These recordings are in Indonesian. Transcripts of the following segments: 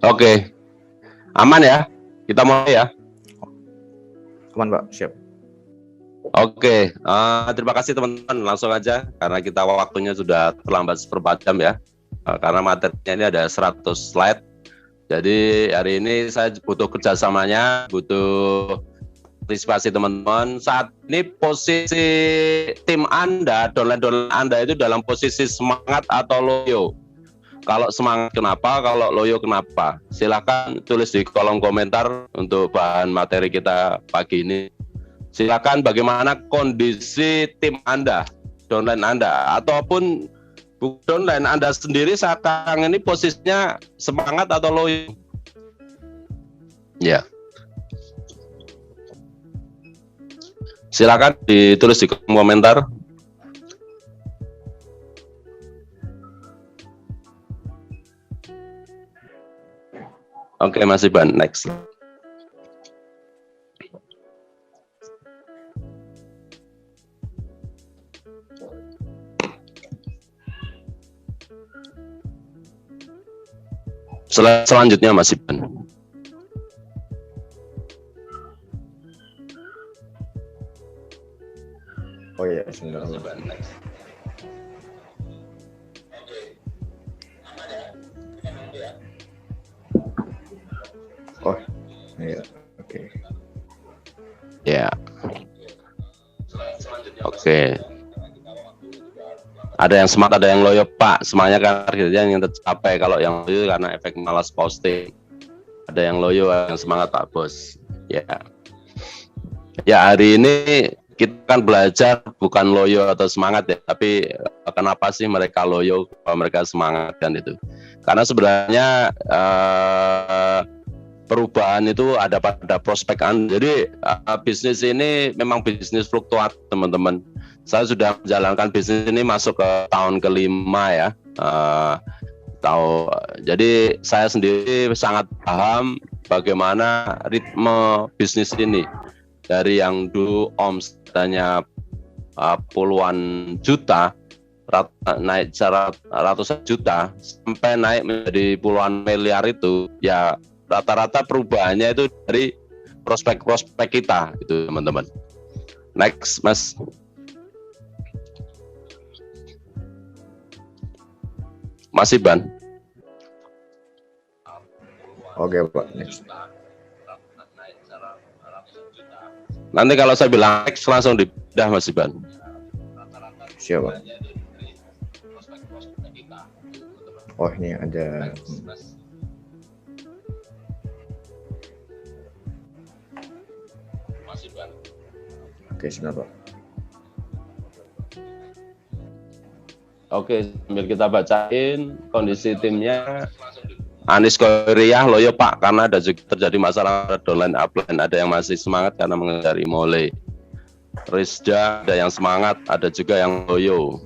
Oke, aman ya? Kita mulai ya. Aman Pak, siap. Oke, terima kasih teman-teman. Langsung aja, karena kita waktunya sudah terlambat seperempat jam ya. Karena materinya ini ada 100 slide. Jadi hari ini saya butuh kerjasamanya, butuh partisipasi teman-teman. Saat ini posisi tim Anda, downline Anda itu dalam posisi semangat atau loyo. Kalau semangat kenapa, kalau loyo kenapa? Silakan tulis di kolom komentar untuk bahan materi kita pagi ini. Silakan bagaimana kondisi tim Anda, downline Anda, ataupun downline Anda sendiri sekarang ini posisinya semangat atau loyo? Ya. Silakan ditulis di kolom komentar. Oke, Mas Iban, next. Selanjutnya Mas Iban. Oh iya, sebentar. Oh iya, oke. Ya. Oke. Ada yang semangat, ada yang loyo Pak. Semuanya kan targetnya yang tercapai. Kalau yang loyo karena efek malas posting. Ada yang loyo, ada yang semangat Pak Bos. Ya. Ya, hari ini kita kan belajar bukan loyo atau semangat ya, tapi kenapa sih mereka loyo, mereka semangat kan itu. Karena sebenarnya perubahan itu ada pada prospek Anda. Jadi bisnis ini memang bisnis fluktuatif teman-teman. Saya sudah menjalankan bisnis ini masuk ke tahun kelima ya. Jadi saya sendiri sangat paham bagaimana ritme bisnis ini. Dari yang dulu omsetnya puluhan juta, naik ratusan juta, sampai naik menjadi puluhan miliar itu, ya rata-rata perubahannya itu dari prospek-prospek kita, itu teman-teman. Next, Mas. Mas Iban. Oke Pak, next. Nanti kalau saya bilang next langsung dibedah Mas Iban. Siap Pak. Oh ini ada. Oke, sebentar Pak. Oke, sambil kita bacain kondisi timnya. Anis Koiriah loyo Pak, karena ada juga terjadi masalah downline upline, ada yang masih semangat karena mengejar Imole. Rizda ada yang semangat, ada juga yang loyo.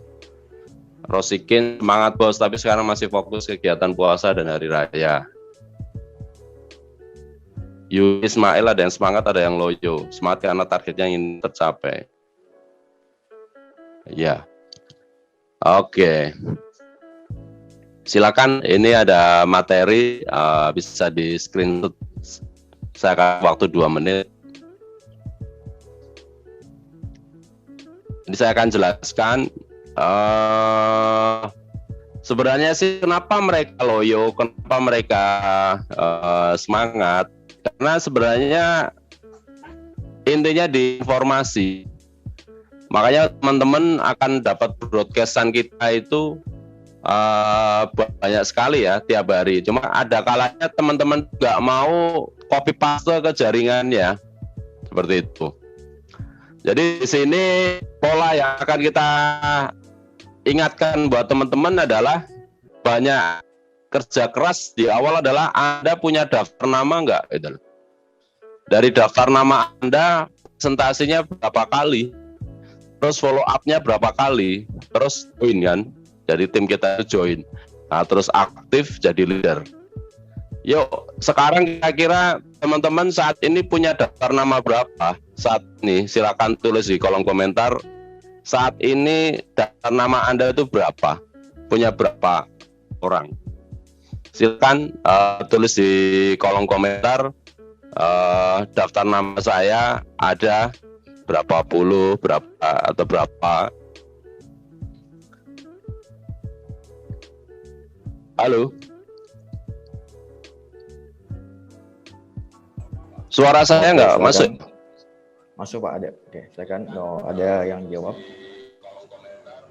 Rosikin semangat bos, tapi sekarang masih fokus kegiatan puasa dan hari raya. Yu Ismail ada yang semangat, ada yang loyo. Semangat karena targetnya ingin tercapai. Ya. Oke. Silakan, ini ada materi, bisa di screenshot. Saya akan waktu 2 menit. Jadi saya akan jelaskan sebenarnya sih kenapa mereka loyo, kenapa mereka semangat. Karena sebenarnya intinya di informasi. Makanya teman-teman akan dapat broadcastan kita itu banyak sekali ya tiap hari. Cuma ada kalanya teman-teman nggak mau copy paste ke jaringannya, seperti itu. Jadi di sini pola yang akan kita ingatkan buat teman-teman adalah banyak kerja keras di awal adalah Anda punya daftar nama nggak? Gitu. Dari daftar nama Anda presentasinya berapa kali, terus follow up-nya berapa kali, terus join kan? Jadi tim kita join, nah, terus aktif jadi leader. Yuk, sekarang kira-kira teman-teman saat ini punya daftar nama berapa? Saat ini silakan tulis di kolom komentar. Saat ini daftar nama Anda itu berapa? Punya berapa orang? silakan tulis di kolom komentar daftar nama saya ada berapa puluh, berapa atau berapa. Halo, suara saya nggak masuk? Masuk Pak, ada. Oke, silakan. Ada yang jawab.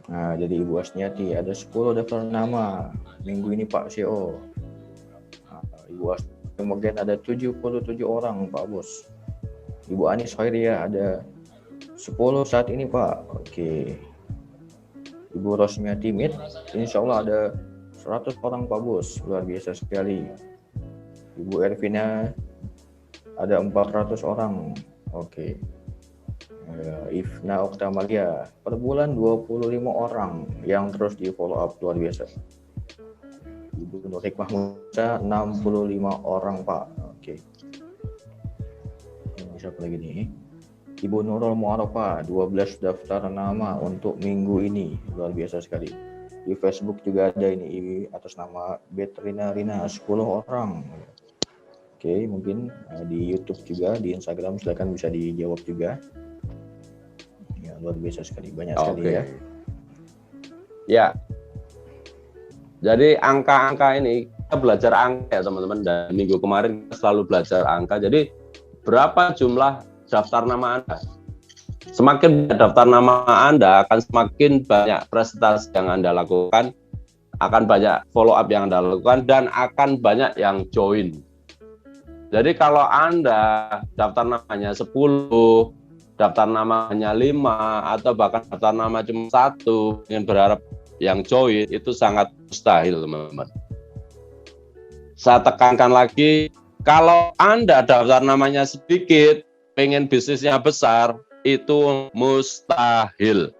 Nah, jadi Ibu Asniati ada 10 daftar nama minggu ini Pak CEO. Ibu Asniati kemudian ada 77 orang Pak Bos. Ibu Anis Khairia ada 10 saat ini Pak. Oke. Ibu Rosmiati Mit, insya Allah ada 100 orang Pak Bos, luar biasa sekali. Ibu Ervina ada 400 orang. Oke. Ifna Oktamalia per bulan 25 orang yang terus di follow up, luar biasa. Ibu Nur Hikmah Musa 65 orang Pak. Oke. Ini siapa lagi nih? Ibu Nurul Mu'arafah 12 daftar nama untuk minggu ini, luar biasa sekali. Di Facebook juga ada ini atas nama Betrina Rina 10 orang. Oke, mungkin di YouTube juga, di Instagram silakan bisa dijawab juga. Ya, luar biasa sekali, banyak sekali ya. Ya. Jadi angka-angka ini kita belajar angka ya teman-teman, dan minggu kemarin kita selalu belajar angka. Jadi berapa jumlah daftar nama Anda? Semakin banyak daftar nama Anda, akan semakin banyak presentasi yang Anda lakukan, akan banyak follow up yang Anda lakukan, dan akan banyak yang join. Jadi kalau Anda daftar namanya 10, daftar namanya 5, atau bahkan daftar nama cuma 1, ingin berharap yang join, itu sangat mustahil teman-teman. Saya tekankan lagi, kalau Anda daftar namanya sedikit, pengen bisnisnya besar, itu mustahil.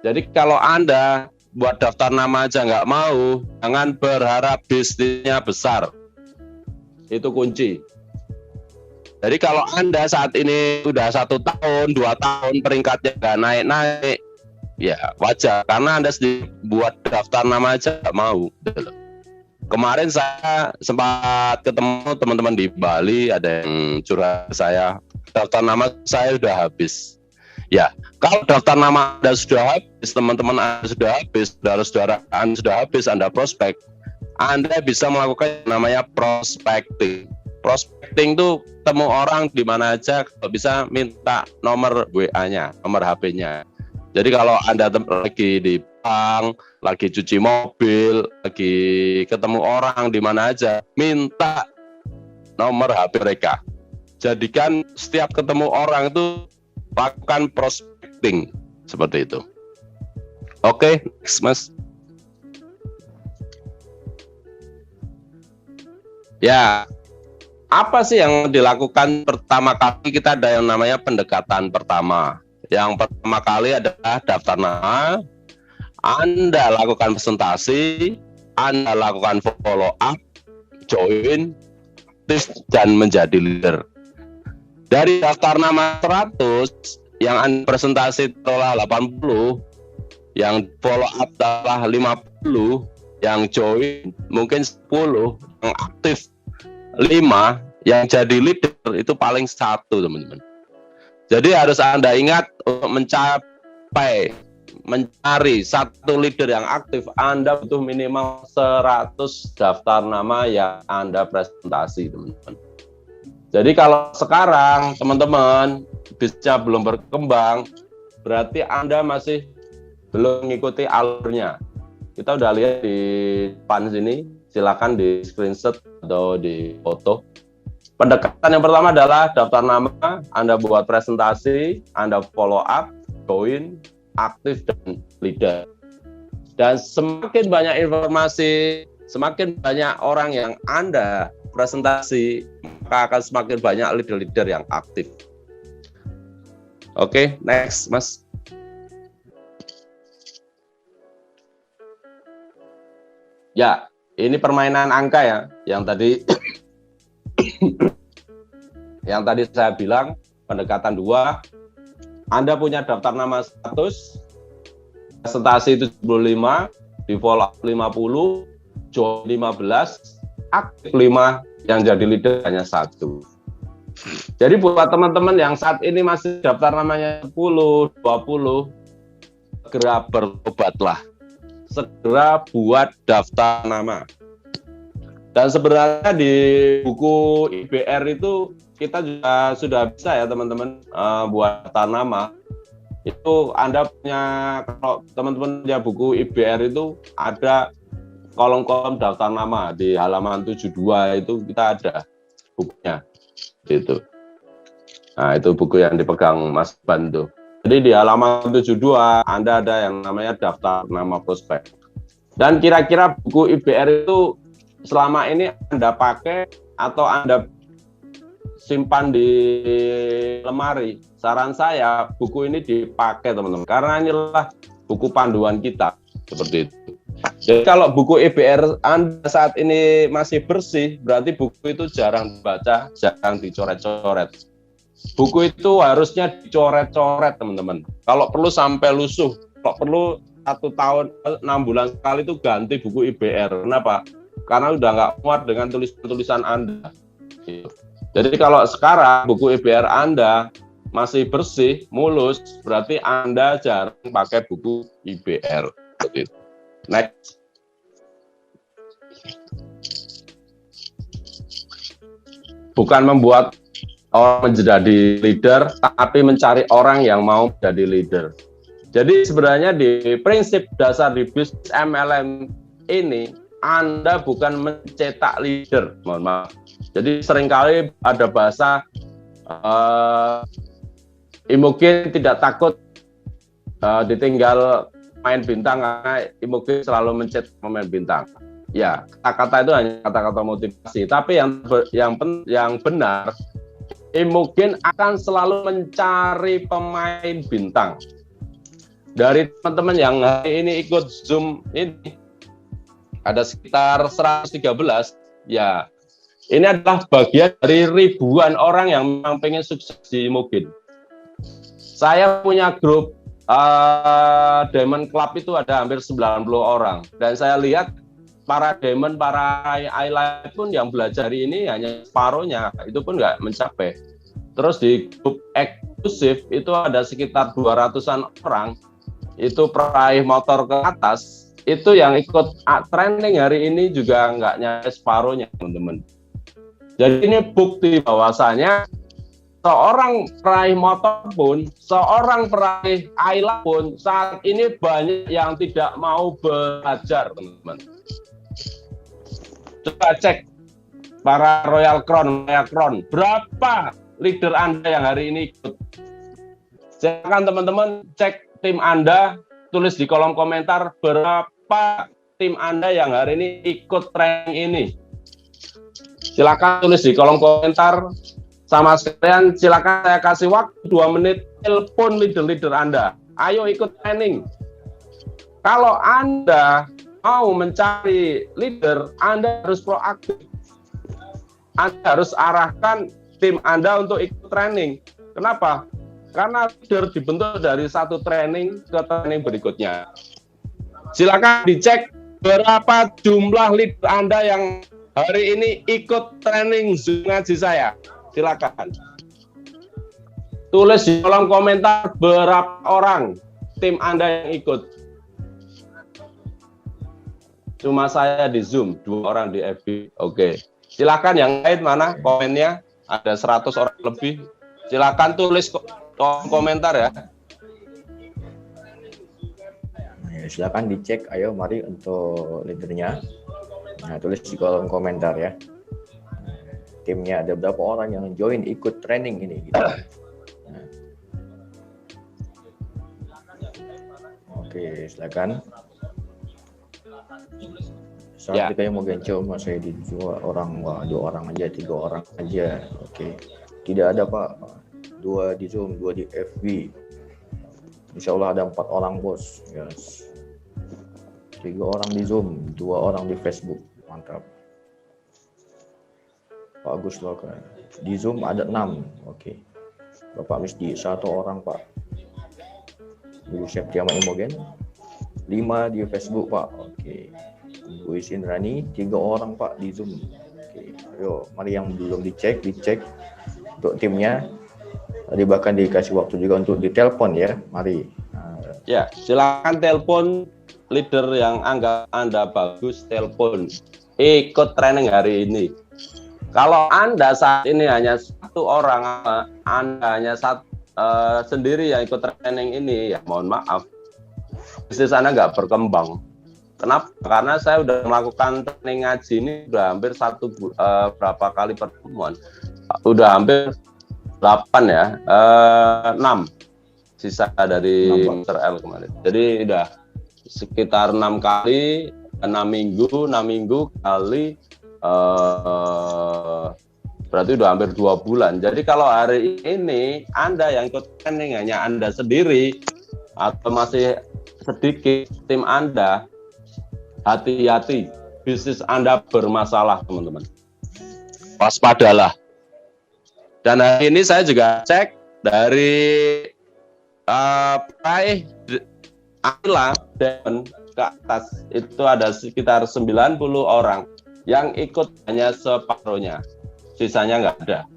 Jadi kalau Anda buat daftar nama aja nggak mau, jangan berharap bisnisnya besar. Itu kunci. Jadi kalau Anda saat ini sudah 1 tahun, 2 tahun peringkatnya nggak naik-naik, ya wajar, karena Anda sendiri buat daftar nama aja nggak mau. Kemarin saya sempat ketemu teman-teman di Bali, ada yang curhat saya, daftar nama saya sudah habis. Ya, kalau daftar nama Anda sudah habis, teman-teman Anda sudah habis, saudara-saudara Anda sudah habis, Anda prospek, Anda bisa melakukan namanya prospecting. Prospecting itu ketemu orang di mana aja, kalau bisa minta nomor WA-nya, nomor HP-nya. Jadi kalau Anda lagi di bank, lagi cuci mobil, lagi ketemu orang di mana aja, minta nomor HP mereka. Jadikan setiap ketemu orang itu lakukan prospecting seperti itu. Oke, next Mas. Ya, apa sih yang dilakukan pertama kali? Kita ada yang namanya pendekatan pertama. Yang pertama kali adalah daftar nama, Anda lakukan presentasi, Anda lakukan follow up, join, aktif, dan menjadi leader. Dari daftar nama 100, yang Anda presentasi adalah 80, yang follow up adalah 50, yang join mungkin 10, yang aktif 5, yang jadi leader itu paling 1 teman-teman. Jadi harus Anda ingat, untuk mencari 1 leader yang aktif, Anda butuh minimal 100 daftar nama yang Anda presentasi teman-teman. Jadi kalau sekarang teman-teman bisnisnya belum berkembang, berarti Anda masih belum mengikuti alurnya. Kita udah lihat di depan sini, silakan di screenshot atau di foto. Pendekatan yang pertama adalah daftar nama, Anda buat presentasi, Anda follow up, join, aktif, dan leader. Dan semakin banyak informasi, semakin banyak orang yang Anda presentasi, maka akan semakin banyak leader-leader yang aktif. Oke, next Mas. Ya, ini permainan angka ya, yang tadi saya bilang, pendekatan 2, Anda punya daftar nama 100, presentasi 75, di follow up 50, join 15, aktif 5, yang jadi leader hanya 1. Jadi buat teman-teman yang saat ini masih daftar namanya 10, 20, segera bertobatlah. Segera buat daftar nama. Dan sebenarnya di buku IBR itu kita juga sudah bisa ya teman-teman buat daftar nama. Itu Anda punya, kalau teman-teman punya buku IBR itu ada kolom-kolom daftar nama di halaman 72 itu kita ada bukunya gitu. Nah, itu buku yang dipegang Mas Ban tuh. Jadi di halaman 72 Anda ada yang namanya daftar nama prospek. Dan kira-kira buku IBR itu selama ini Anda pakai atau Anda simpan di lemari, saran saya buku ini dipakai teman-teman, karena inilah buku panduan kita seperti itu. Jadi kalau buku IBR Anda saat ini masih bersih, berarti buku itu jarang dibaca, jarang dicoret-coret. Buku itu harusnya dicoret-coret teman-teman. Kalau perlu sampai lusuh, kalau perlu 1 tahun 6 bulan sekali itu ganti buku IBR. Kenapa? Karena udah nggak muat dengan tulisan-tulisan Anda. Jadi kalau sekarang buku IBR Anda masih bersih, mulus, berarti Anda jarang pakai buku IBR. Seperti itu. Next. Bukan membuat orang menjadi leader, tapi mencari orang yang mau menjadi leader. Jadi sebenarnya di prinsip dasar di bisnis MLM ini, Anda bukan mencetak leader, mohon maaf. Jadi seringkali ada bahasa Imogen tidak takut ditinggal pemain bintang karena Imogen selalu mencetak pemain bintang. Ya, kata-kata itu hanya kata-kata motivasi. Tapi yang benar, Imogen akan selalu mencari pemain bintang. Dari teman-teman yang hari ini ikut Zoom ini, ada sekitar 113, ya ini adalah bagian dari ribuan orang yang memang pengen sukses di Imogen. Saya punya grup Diamond Club itu ada hampir 90 orang. Dan saya lihat para Diamond, para highlight pun yang belajar ini hanya separuhnya, itu pun nggak mencapai. Terus di grup eksklusif itu ada sekitar 200-an orang, itu peraih motor ke atas, itu yang ikut training hari ini juga nggak nyampe separuhnya teman-teman. Jadi ini bukti bahwasanya seorang peraih motor pun, seorang peraih highlight pun saat ini banyak yang tidak mau belajar teman-teman. Coba cek para Royal Crown, berapa leader Anda yang hari ini ikut? Silakan teman-teman cek tim Anda, tulis di kolom komentar berapa tim Anda yang hari ini ikut training ini. Silakan tulis di kolom komentar. Sama sekalian silakan saya kasih waktu 2 menit, telepon leader-leader Anda. Ayo ikut training. Kalau Anda mau mencari leader, Anda harus proaktif. Anda harus arahkan tim Anda untuk ikut training. Kenapa? Karena leader dibentuk dari satu training ke training berikutnya. Silakan dicek berapa jumlah leader Anda yang hari ini ikut training Zoom ngaji saya. Silakan. Tulis di kolom komentar berapa orang tim Anda yang ikut. Cuma saya di Zoom, 2 orang di FB. Oke. Silakan yang lain mana komennya? Ada 100 orang lebih. Silakan tulis komentar ya. Silakan dicek. Ayo mari untuk leadernya. Nah, tulis di kolom komentar ya. Timnya ada berapa orang yang join ikut training ini gitu. Nah. Oke, silakan. Saat kita yang mau gencong, saya di 2 orang, wah 2 orang aja, 3 orang aja. Oke. Tidak ada Pak, 2 di Zoom, 2 di FB. Insya Allah ada 4 orang bos. Yes. 3 orang di Zoom, 2 orang di Facebook. Mantap. Pak Agus Loka. Di Zoom ada 6. Oke. Bapak Misdi 1 orang Pak. Ibu Septiama Imogen 5 di Facebook Pak. Oke. Bu Is Indrani, 3 orang Pak di Zoom. Oke, ayo mari yang belum dicek untuk timnya. Tadi bahkan dikasih waktu juga untuk ditelepon ya, mari. Ya, silakan telepon leader yang anggap Anda bagus, telepon. Ikut training hari ini. Kalau Anda saat ini hanya satu orang, Anda hanya sendiri yang ikut training ini, ya mohon maaf, bisnis Anda nggak berkembang. Kenapa? Karena saya udah melakukan training ngaji ini udah hampir berapa kali pertemuan, udah hampir 8 ya, 6 sisa dari Mr. L kemarin. Jadi udah sekitar 6 kali, 6 minggu kali, berarti udah hampir 2 bulan. Jadi kalau hari ini Anda yang ikut training hanya Anda sendiri atau masih sedikit tim Anda, hati-hati, bisnis Anda bermasalah teman-teman. Waspadalah. Dan hari ini saya juga cek dari Aquila Diamond ke atas itu ada sekitar 90 orang yang ikut hanya separuhnya, sisanya nggak ada.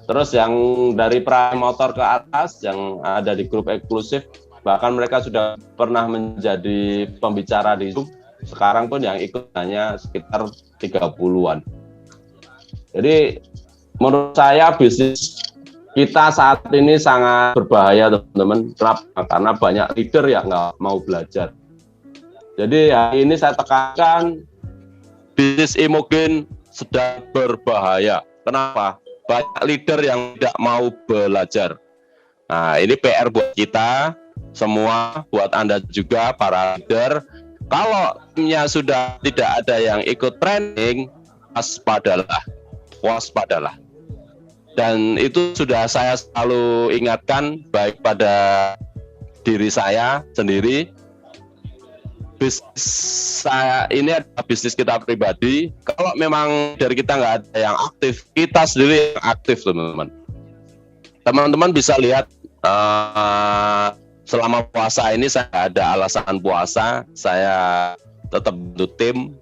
Terus yang dari Prime Motor ke atas yang ada di grup eksklusif, bahkan mereka sudah pernah menjadi pembicara di Zoom, sekarang pun yang ikut hanya sekitar 30-an. Jadi menurut saya bisnis kita saat ini sangat berbahaya teman-teman. Kenapa? Karena banyak leader yang nggak mau belajar. Jadi hari ini saya tekankan bisnis Imogen sedang berbahaya. Kenapa? Banyak leader yang tidak mau belajar. Nah ini PR buat kita semua, buat Anda juga para leader. Kalau timnya sudah tidak ada yang ikut training, waspadalah. Dan itu sudah saya selalu ingatkan baik pada diri saya sendiri. Bisnis saya ini adalah bisnis kita pribadi. Kalau memang dari kita nggak ada yang aktif, kita sendiri yang aktif teman-teman. Teman-teman bisa lihat selama puasa ini saya ada alasan puasa. Saya tetap bantu tim.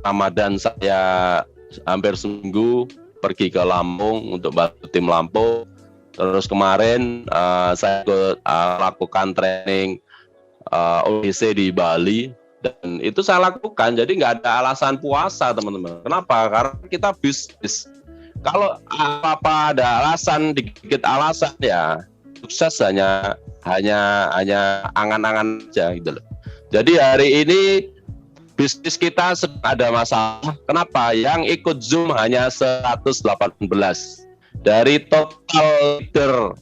Ramadan saya hampir seminggu pergi ke Lampung untuk bantu tim Lampung. Terus kemarin saya lakukan training OEC di Bali dan itu saya lakukan. Jadi nggak ada alasan puasa teman-teman. Kenapa? Karena kita bisnis. Kalau apa ada alasan, dikit alasan ya sukses hanya angan-angan aja gitu loh. Jadi hari ini bisnis kita sedang ada masalah. Kenapa? Yang ikut Zoom hanya 118. Dari total leader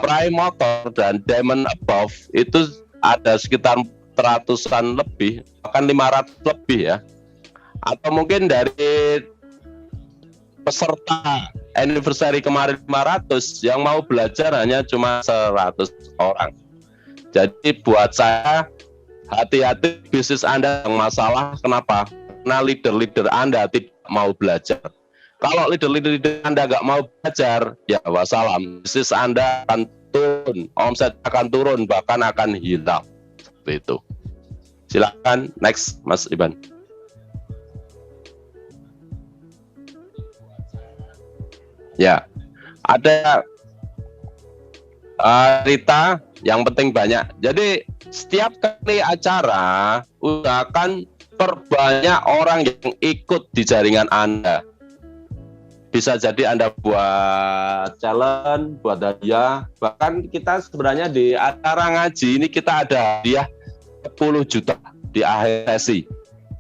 Prime Motor dan Diamond Above itu ada sekitar 100-an lebih, bahkan 500 lebih ya. Atau mungkin dari peserta anniversary kemarin 500, yang mau belajar hanya cuma 100 orang. Jadi buat saya hati-hati bisnis Anda yang masalah. Kenapa? Karena leader-leader Anda tidak mau belajar. Kalau leader-leader Anda nggak mau belajar, ya wassalam. Bisnis Anda akan turun, omset akan turun, bahkan akan hilang. Seperti itu. Silakan next, Mas Iban. Ya, ada Rita, yang penting banyak. Jadi setiap kali acara usahakan perbanyak orang yang ikut di jaringan Anda. Bisa jadi Anda buat challenge, buat hadiah. Bahkan kita sebenarnya di acara ngaji ini kita ada hadiah 10 juta di akhir sesi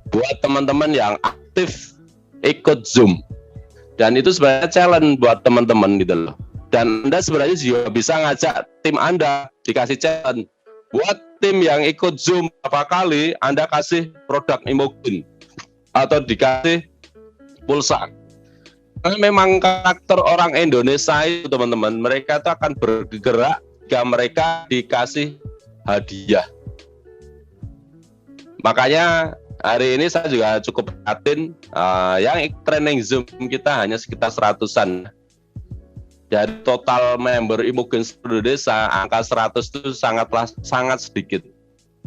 buat teman-teman yang aktif ikut Zoom. Dan itu sebenarnya challenge buat teman-teman gitu loh. Dan Anda sebenarnya juga bisa ngajak tim Anda dikasih challenge. Buat tim yang ikut Zoom berapa kali, Anda kasih produk Imogen atau dikasih pulsa. Karena memang karakter orang Indonesia itu teman-teman, mereka itu akan bergerak jika mereka dikasih hadiah. Makanya hari ini saya juga cukup prihatin, yang training Zoom kita hanya sekitar 100-an. Dari total member Imogen seluruh desa, angka 100 itu sangat sedikit.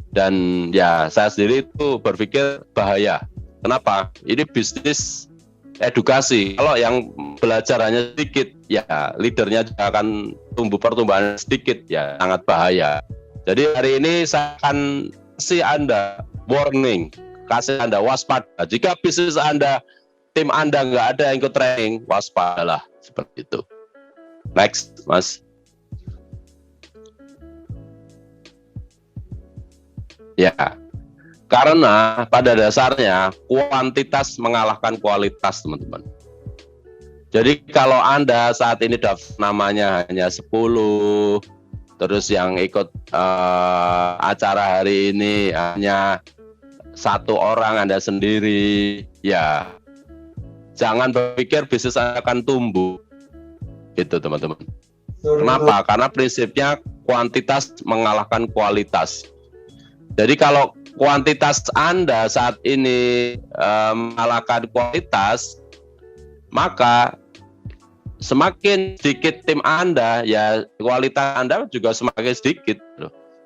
Dan ya saya sendiri itu berpikir bahaya. Kenapa? Ini bisnis edukasi. Kalau yang belajar hanya sedikit, ya leadernya juga akan pertumbuhan sedikit, ya sangat bahaya. Jadi hari ini saya akan kasih Anda warning, kasih Anda waspada. Jika bisnis Anda, tim Anda nggak ada yang ikut training, waspadalah seperti itu. Next, Mas. Ya, karena pada dasarnya kuantitas mengalahkan kualitas, teman-teman. Jadi kalau Anda saat ini daftar namanya hanya 10, terus yang ikut acara hari ini hanya 1 orang Anda sendiri, ya jangan berpikir bisnis akan tumbuh. Gitu, teman-teman. Kenapa? Karena prinsipnya kuantitas mengalahkan kualitas. Jadi kalau kuantitas Anda saat ini mengalahkan kualitas, maka semakin sedikit tim Anda, ya kualitas Anda juga semakin sedikit.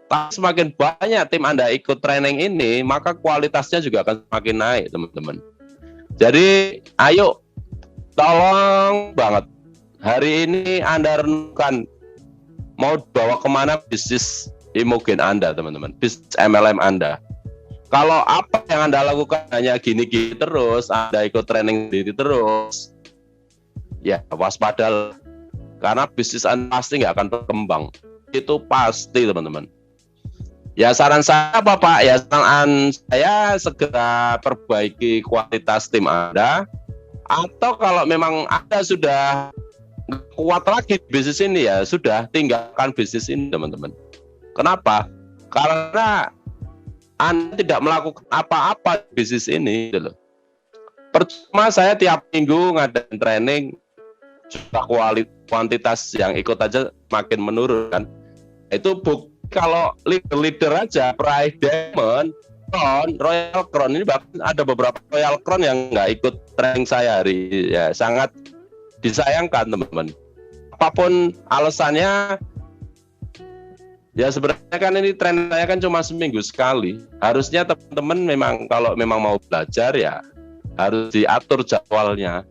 Tapi semakin banyak tim Anda ikut training ini, maka kualitasnya juga akan semakin naik, teman-teman. Jadi ayo, tolong banget, hari ini Anda renungkan mau bawa kemana bisnis Imogen Anda, teman-teman, bisnis MLM Anda. Kalau apa yang Anda lakukan hanya gini-gini terus, Anda ikut training sendiri terus, ya waspada, karena bisnis Anda pasti nggak akan berkembang. Itu pasti, teman-teman. Ya saran saya apa Pak? Ya saran saya segera perbaiki kualitas tim Anda, atau kalau memang Anda sudah kuat lagi bisnis ini, ya sudah tinggalkan bisnis ini, teman-teman. Kenapa? Karena Anda tidak melakukan apa-apa di bisnis ini, gitu loh. Percuma saya tiap minggu ngadain training, sudah kuantitas yang ikut aja makin menurun kan. Itu bukti kalau leader aja, Pride Diamond, Crown, Royal Crown, ini bahkan ada beberapa Royal Crown yang nggak ikut training saya hari ini. Ya sangat disayangkan, teman-teman. Apapun alasannya, ya sebenarnya kan ini tren saya kan cuma seminggu sekali. Harusnya teman-teman memang kalau memang mau belajar, ya harus diatur jadwalnya.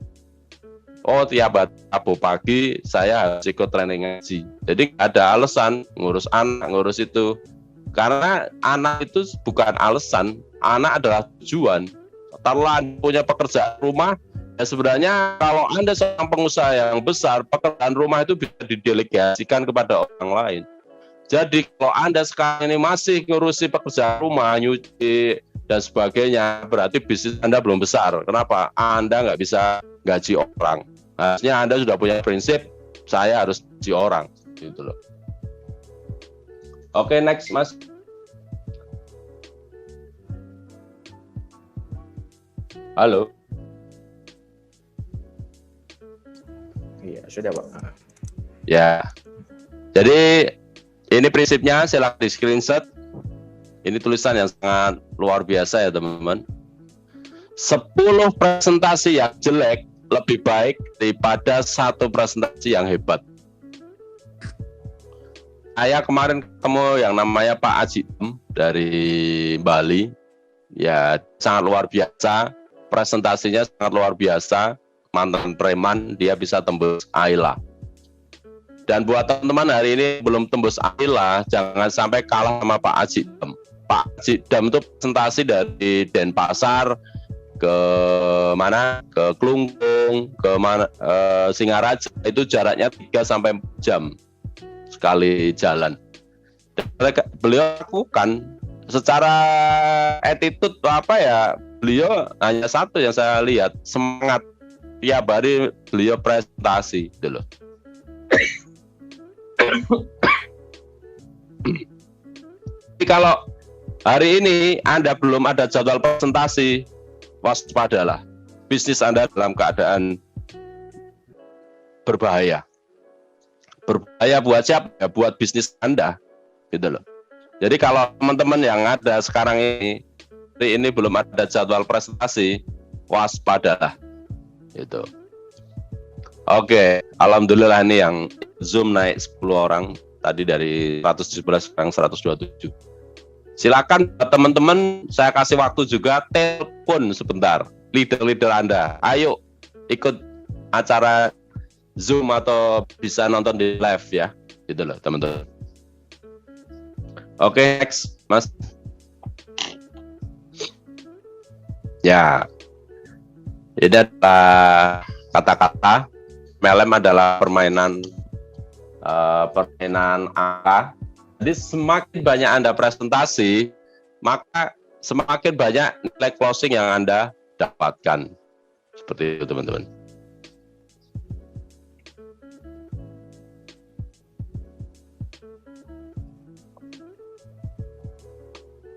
Oh, tiap Rabu pagi saya harus ikut training ngaji. Jadi ada alasan ngurus anak, ngurus itu. Karena anak itu bukan alasan, anak adalah tujuan. Kalau Anda punya pekerjaan rumah, ya sebenarnya kalau Anda seorang pengusaha yang besar, pekerjaan rumah itu bisa didelegasikan kepada orang lain. Jadi kalau Anda sekarang ini masih ngurusi pekerjaan rumah, nyuci dan sebagainya, berarti bisnis Anda belum besar. Kenapa? Anda nggak bisa gaji orang. Harusnya Anda sudah punya prinsip, saya harus gaji orang, gitu loh. Oke, next, Mas. Halo. Iya, sudah Pak. Ya. Jadi ini prinsipnya, silahkan di screenshot. Ini tulisan yang sangat luar biasa ya, teman-teman. 10 presentasi yang jelek lebih baik daripada 1 presentasi yang hebat. Saya kemarin ketemu yang namanya Pak Aji dari Bali. Ya, sangat luar biasa. Presentasinya sangat luar biasa. Mantan preman, dia bisa tembus AILA. Dan buat teman-teman hari ini belum tembus AILA, jangan sampai kalah sama Pak Aji Dam. Pak Aji Dam itu presentasi dari Denpasar ke mana? Ke Klungkung, ke mana? Singaraja, itu jaraknya 3-4 jam sekali jalan. Dan beliau lakukan secara attitude apa ya? Beliau hanya satu yang saya lihat, semangat. Tiap hari beliau presentasi, gitu loh. Jadi kalau hari ini Anda belum ada jadwal presentasi, waspadalah. Bisnis Anda dalam keadaan berbahaya. Berbahaya buat siapa? Ya, buat bisnis Anda, gitu loh. Jadi kalau teman-teman yang ada sekarang ini belum ada jadwal presentasi, waspadalah. Gitu. Oke, alhamdulillah ini yang Zoom naik 10 orang, tadi dari 117 sekarang 127. Silakan teman-teman, saya kasih waktu juga, telepon sebentar leader-leader Anda. Ayo ikut acara Zoom atau bisa nonton di live ya. Gitu loh teman-teman. Oke, next, Mas. Ya, ini adalah kata-kata. MLM adalah permainan angka. Jadi semakin banyak Anda presentasi, maka semakin banyak nilai closing yang Anda dapatkan. Seperti itu teman-teman.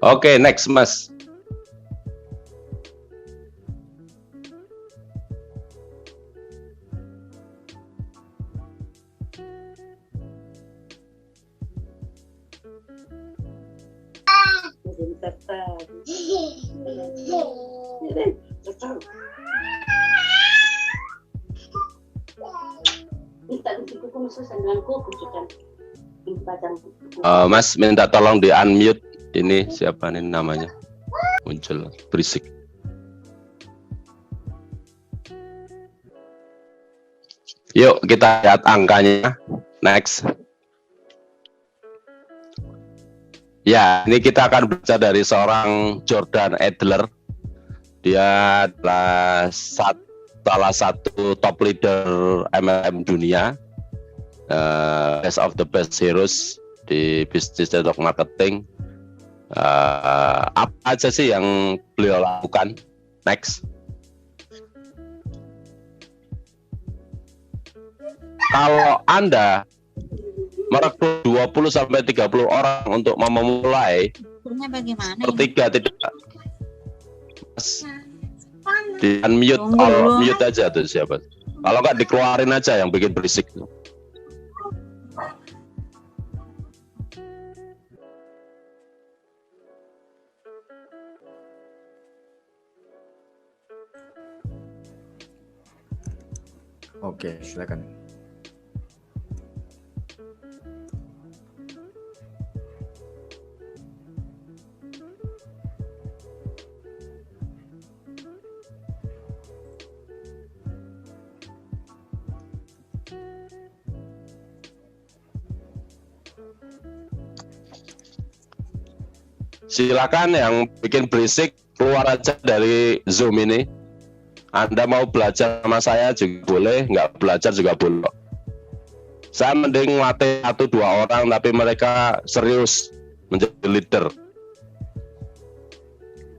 Oke, next Mas. Mas minta tolong di unmute. Ini siapa nih namanya? Muncul berisik. Yuk kita lihat angkanya. Next. Ya, ini kita akan belajar dari seorang Jordan Adler. Dia adalah salah satu top leader MLM dunia, best of the best heroes di bisnis network marketing. Apa aja sih yang beliau lakukan? Next. Kalau Anda merekrut 20-30 orang untuk memulai, sepertiga tidak di unmute, mute aja tuh siapa. Kalau nggak dikeluarin aja yang bikin berisik. Oke, silakan. Silakan yang bikin berisik keluar aja dari Zoom ini. Anda mau belajar sama saya juga boleh, nggak belajar juga boleh. Saya mending latih 1-2 orang tapi mereka serius menjadi leader.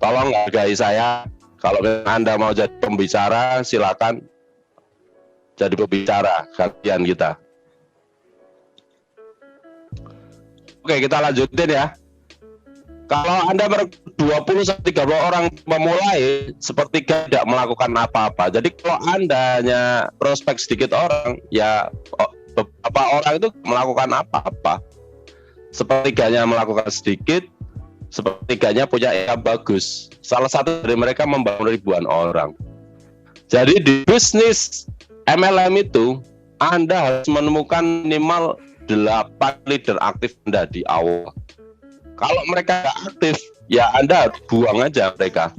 Tolong hargai saya. Kalau Anda mau jadi pembicara, silakan jadi pembicara kalian kita. Oke, kita lanjutin ya. Kalau Anda 20-30 orang memulai, sepertiga tidak melakukan apa-apa. Jadi kalau Anda hanya prospek sedikit orang, ya beberapa orang itu melakukan apa-apa. Sepertiganya melakukan sedikit, sepertiganya punya yang bagus. Salah satu dari mereka membangun ribuan orang. Jadi di bisnis MLM itu, Anda harus menemukan minimal 8 leader aktif Anda di awal. Kalau mereka nggak aktif, ya Anda buang aja mereka.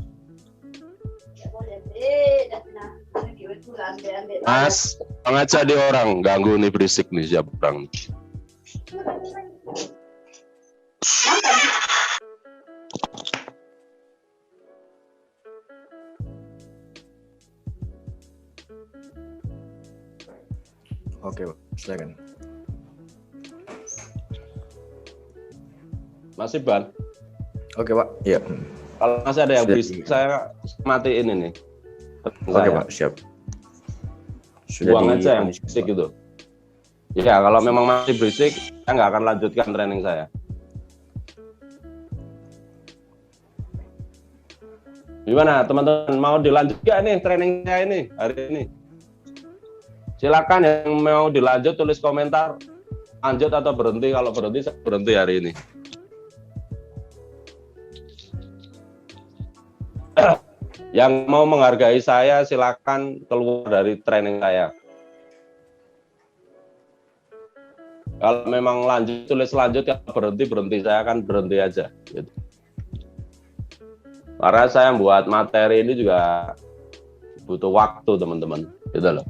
Mas, aja di orang ganggu nih berisik nih siapa orang. Oke, silakan. Masih Ban? Oke Pak, iya. Kalau masih ada yang berisik, saya matiin ini. Oke Pak, siap. Sudah buang aja yang berisik gitu. Ya, kalau memang masih berisik, saya nggak akan lanjutkan training saya. Gimana teman-teman, mau dilanjut nggak nih training saya ini hari ini? Silakan yang mau dilanjut tulis komentar, lanjut atau berhenti. Kalau berhenti, saya berhenti hari ini. Yang mau menghargai saya silakan keluar dari training saya. Kalau memang lanjut tulis lanjut, kalau berhenti saya akan berhenti aja. Gitu. Karena saya buat materi ini juga butuh waktu teman-teman, gitu loh.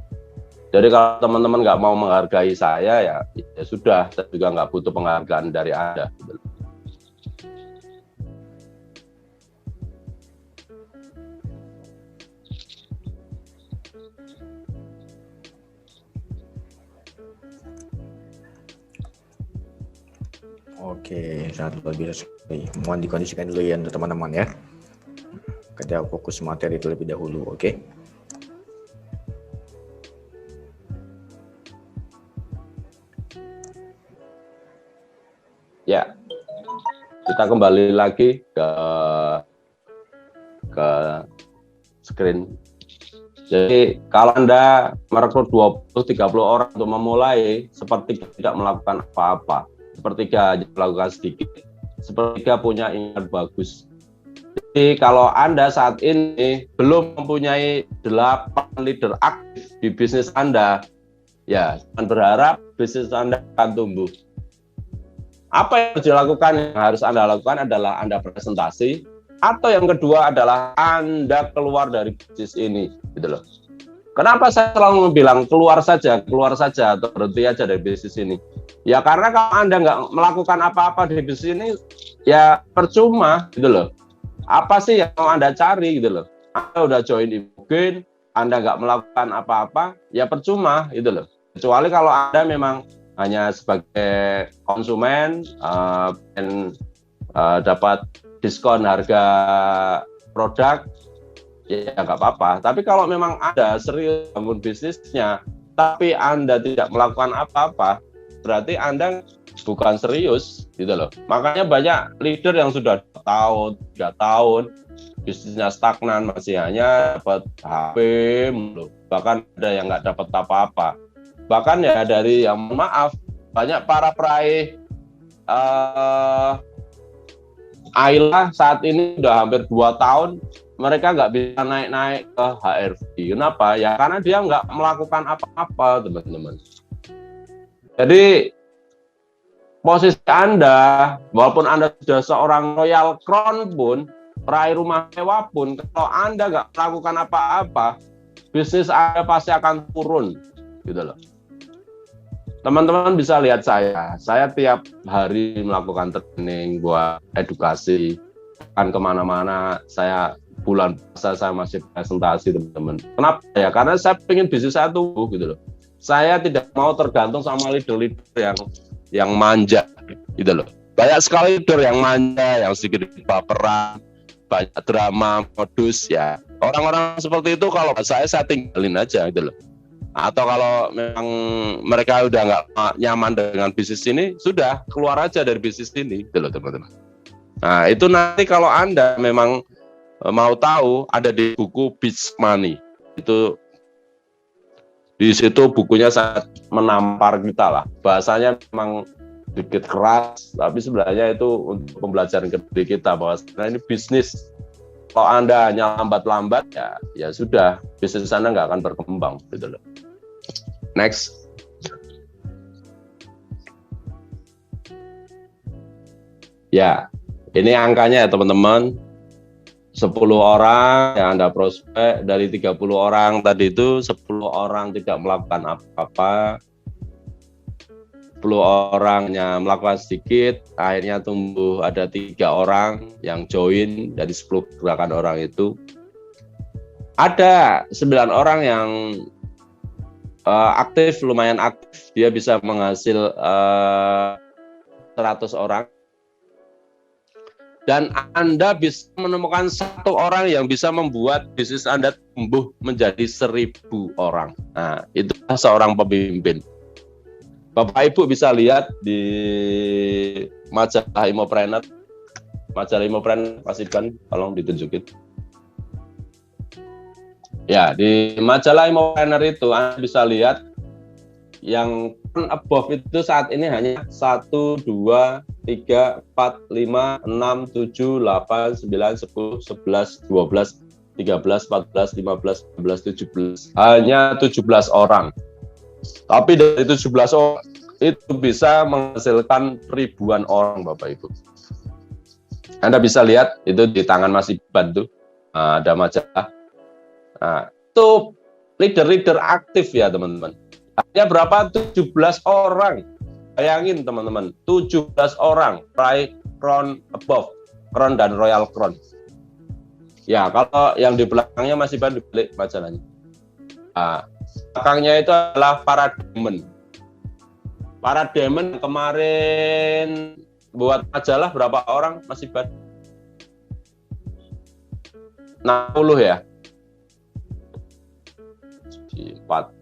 Jadi kalau teman-teman nggak mau menghargai saya, ya sudah, saya juga nggak butuh penghargaan dari Anda. Gitu loh. Oke, sangat luar biasa sekali. Mohon dikondisikan dulu ya teman-teman ya. Kita fokus materi terlebih dahulu, oke? Ya, kita kembali lagi ke screen. Jadi kalau Anda merekrut 20-30 orang untuk memulai, sepertiga tidak melakukan apa-apa, sepertiga melakukan sedikit, sepertiga punya ingat bagus. Jadi kalau Anda saat ini belum mempunyai 8 leader aktif di bisnis Anda, ya jangan berharap bisnis Anda akan tumbuh. Apa yang harus dilakukan? Yang harus Anda lakukan adalah Anda presentasi, atau yang kedua adalah Anda keluar dari bisnis ini, gitu loh. Kenapa saya selalu bilang keluar saja, atau berhenti aja dari bisnis ini? Ya karena kalau Anda nggak melakukan apa-apa di bisnis ini, ya percuma, gitu loh. Apa sih yang mau Anda cari, gitu loh? Anda udah join Imogen, Anda nggak melakukan apa-apa, ya percuma, gitu loh. Kecuali kalau Anda memang hanya sebagai konsumen dan dapat diskon harga produk, ya nggak apa-apa. Tapi kalau memang Anda serius bangun bisnisnya, tapi Anda tidak melakukan apa-apa, berarti Anda bukan serius, gitu loh. Makanya banyak leader yang sudah 2 tahun, 3 tahun, bisnisnya stagnan, masih hanya dapat HP, bahkan ada yang nggak dapat apa-apa. Bahkan ya dari yang maaf, banyak para peraih Ayla saat ini udah hampir 2 tahun, mereka nggak bisa naik-naik ke HRV. Kenapa? Ya karena dia nggak melakukan apa-apa, teman-teman. Jadi posisi Anda, walaupun Anda sudah seorang Royal Crown pun, peraih rumah mewah pun, kalau Anda nggak melakukan apa-apa, bisnis Anda pasti akan turun, gitu loh. Teman-teman bisa lihat saya tiap hari melakukan training buat edukasi, kan kemana-mana, saya bulan puasa saya masih presentasi, teman-teman. Kenapa? Ya karena saya pengen bisnis saya tumbuh, gitu loh. Saya tidak mau tergantung sama leader-leader yang manja, gitu loh. Banyak sekali leader yang manja, yang sedikit baperan, banyak drama, modus, ya. Orang-orang seperti itu kalau saya tinggalin aja, gitu loh. Atau kalau memang mereka udah nggak nyaman dengan bisnis ini, sudah keluar aja dari bisnis ini, gitu loh teman-teman. Nah itu nanti kalau Anda memang mau tahu, ada di buku Beach Money. Itu di situ bukunya sangat menampar kita lah. Bahasanya memang sedikit keras, tapi sebenarnya itu untuk pembelajaran ke diri kita bahwa ini bisnis. Kalau Anda hanya lambat-lambat, ya sudah, bisnis Anda nggak akan berkembang, gitu loh. Next. Ya, ini angkanya ya teman-teman. 10 orang yang Anda prospek, dari 30 orang tadi itu 10 orang tidak melakukan apa-apa. 10 orangnya melakukan sedikit, akhirnya tumbuh ada 3 orang yang join dari 10 gerakan orang itu. Ada 9 orang yang aktif, lumayan aktif, dia bisa menghasil 100 orang. Dan Anda bisa menemukan 1 orang yang bisa membuat bisnis Anda tumbuh menjadi 1000 orang. Nah, itu seorang pemimpin. Bapak Ibu bisa lihat di majalah Imopreneur. Majalah Imopreneur, pastikan, tolong ditunjukin. Ya, di majalah Imopreneur itu Anda bisa lihat yang above itu saat ini hanya 1, 2, 3, 4, 5, 6, 7, 8, 9, 10, 11, 12, 13, 14, 15, 16, 17. Hanya 17 orang. Tapi dari 17 orang itu bisa menghasilkan ribuan orang, Bapak Ibu. Anda bisa lihat itu di tangan Mas Iban tuh, ada majalah. Nah, itu leader-leader aktif ya teman-teman. Hanya berapa? 17 orang. Bayangin teman-teman, 17 orang Pride Crown Above, Crown dan Royal Crown. Ya, kalau yang di belakangnya masih dibalik majalahnya. Nah, belakangnya itu adalah para demon. Para demon kemarin buat majalah berapa orang masih 60 ya? 4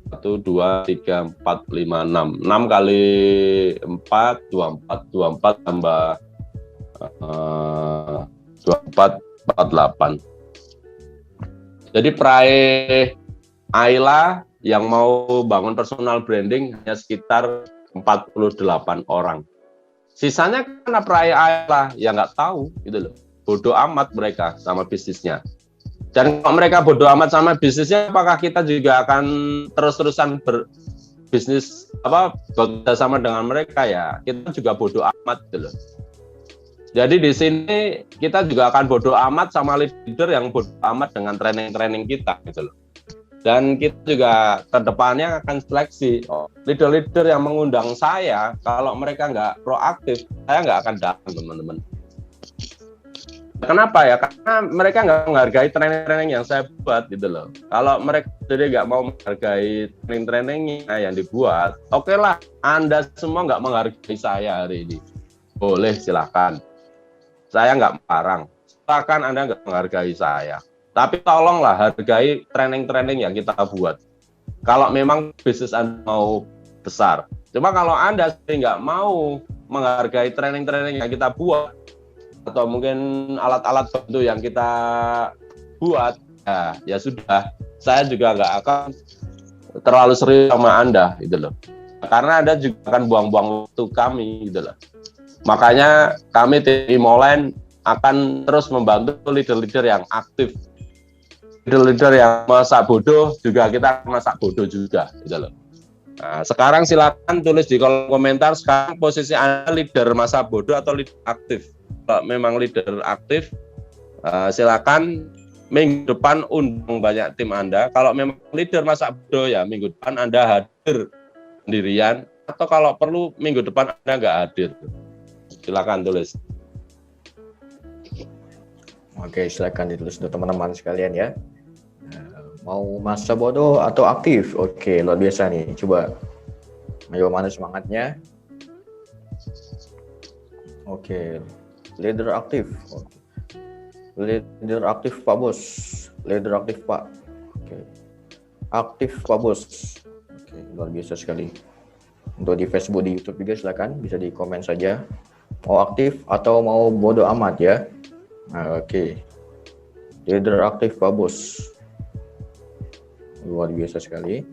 1, 2, 3, 4, 5, 6 kali 4, 24 tambah 24, 48. Jadi peraih Ayla yang mau bangun personal branding hanya sekitar 48 orang. Sisanya karena peraih Ayla yang nggak tahu gitu loh. Bodoh amat mereka sama bisnisnya. Dan kalau mereka bodoh amat sama bisnisnya, apakah kita juga akan terus-terusan berbisnis bekerja sama dengan mereka ya? Kita juga bodoh amat gitu loh. Jadi di sini kita juga akan bodoh amat sama leader yang bodoh amat dengan training-training kita gitu loh. Dan kita juga ke depannya akan seleksi leader-leader yang mengundang saya, kalau mereka nggak proaktif, saya nggak akan datang teman-teman. Kenapa ya? Karena mereka nggak menghargai training-training yang saya buat gitu loh. Kalau mereka sendiri nggak mau menghargai training-trainingnya yang dibuat, oke lah, Anda semua nggak menghargai saya hari ini. Boleh, silakan. Saya nggak melarang. Silakan Anda nggak menghargai saya. Tapi tolonglah hargai training-training yang kita buat. Kalau memang bisnis Anda mau besar. Cuma kalau Anda sendiri nggak mau menghargai training-training yang kita buat, atau mungkin alat-alat bantu yang kita buat, ya sudah, saya juga nggak akan terlalu serius sama Anda gitu loh. Karena Anda juga akan buang-buang waktu kami gitu loh. Makanya kami tim Imoland akan terus membantu leader-leader yang aktif. Leader-leader yang masak bodoh juga kita akan masak bodoh juga gitu loh. Nah, sekarang silakan tulis di kolom komentar sekarang posisi Anda leader masa bodoh atau leader aktif. Kalau memang leader aktif, silakan minggu depan undang banyak tim Anda. Kalau memang leader masa bodoh ya minggu depan Anda hadir sendirian, atau kalau perlu minggu depan Anda nggak hadir. Silakan tulis. Oke, silakan ditulis untuk teman-teman sekalian ya. Mau masa bodoh atau aktif? Oke, luar biasa nih. Coba, ayo mana semangatnya? Oke, leader aktif. Leader aktif Pak Bos. Leader aktif Pak. Oke, aktif Pak Bos. Oke, luar biasa sekali. Untuk di Facebook, di YouTube juga silakan bisa di komen saja. Mau aktif atau mau bodoh amat ya. Nah, oke. Leader aktif Pak Bos. Luar biasa sekali.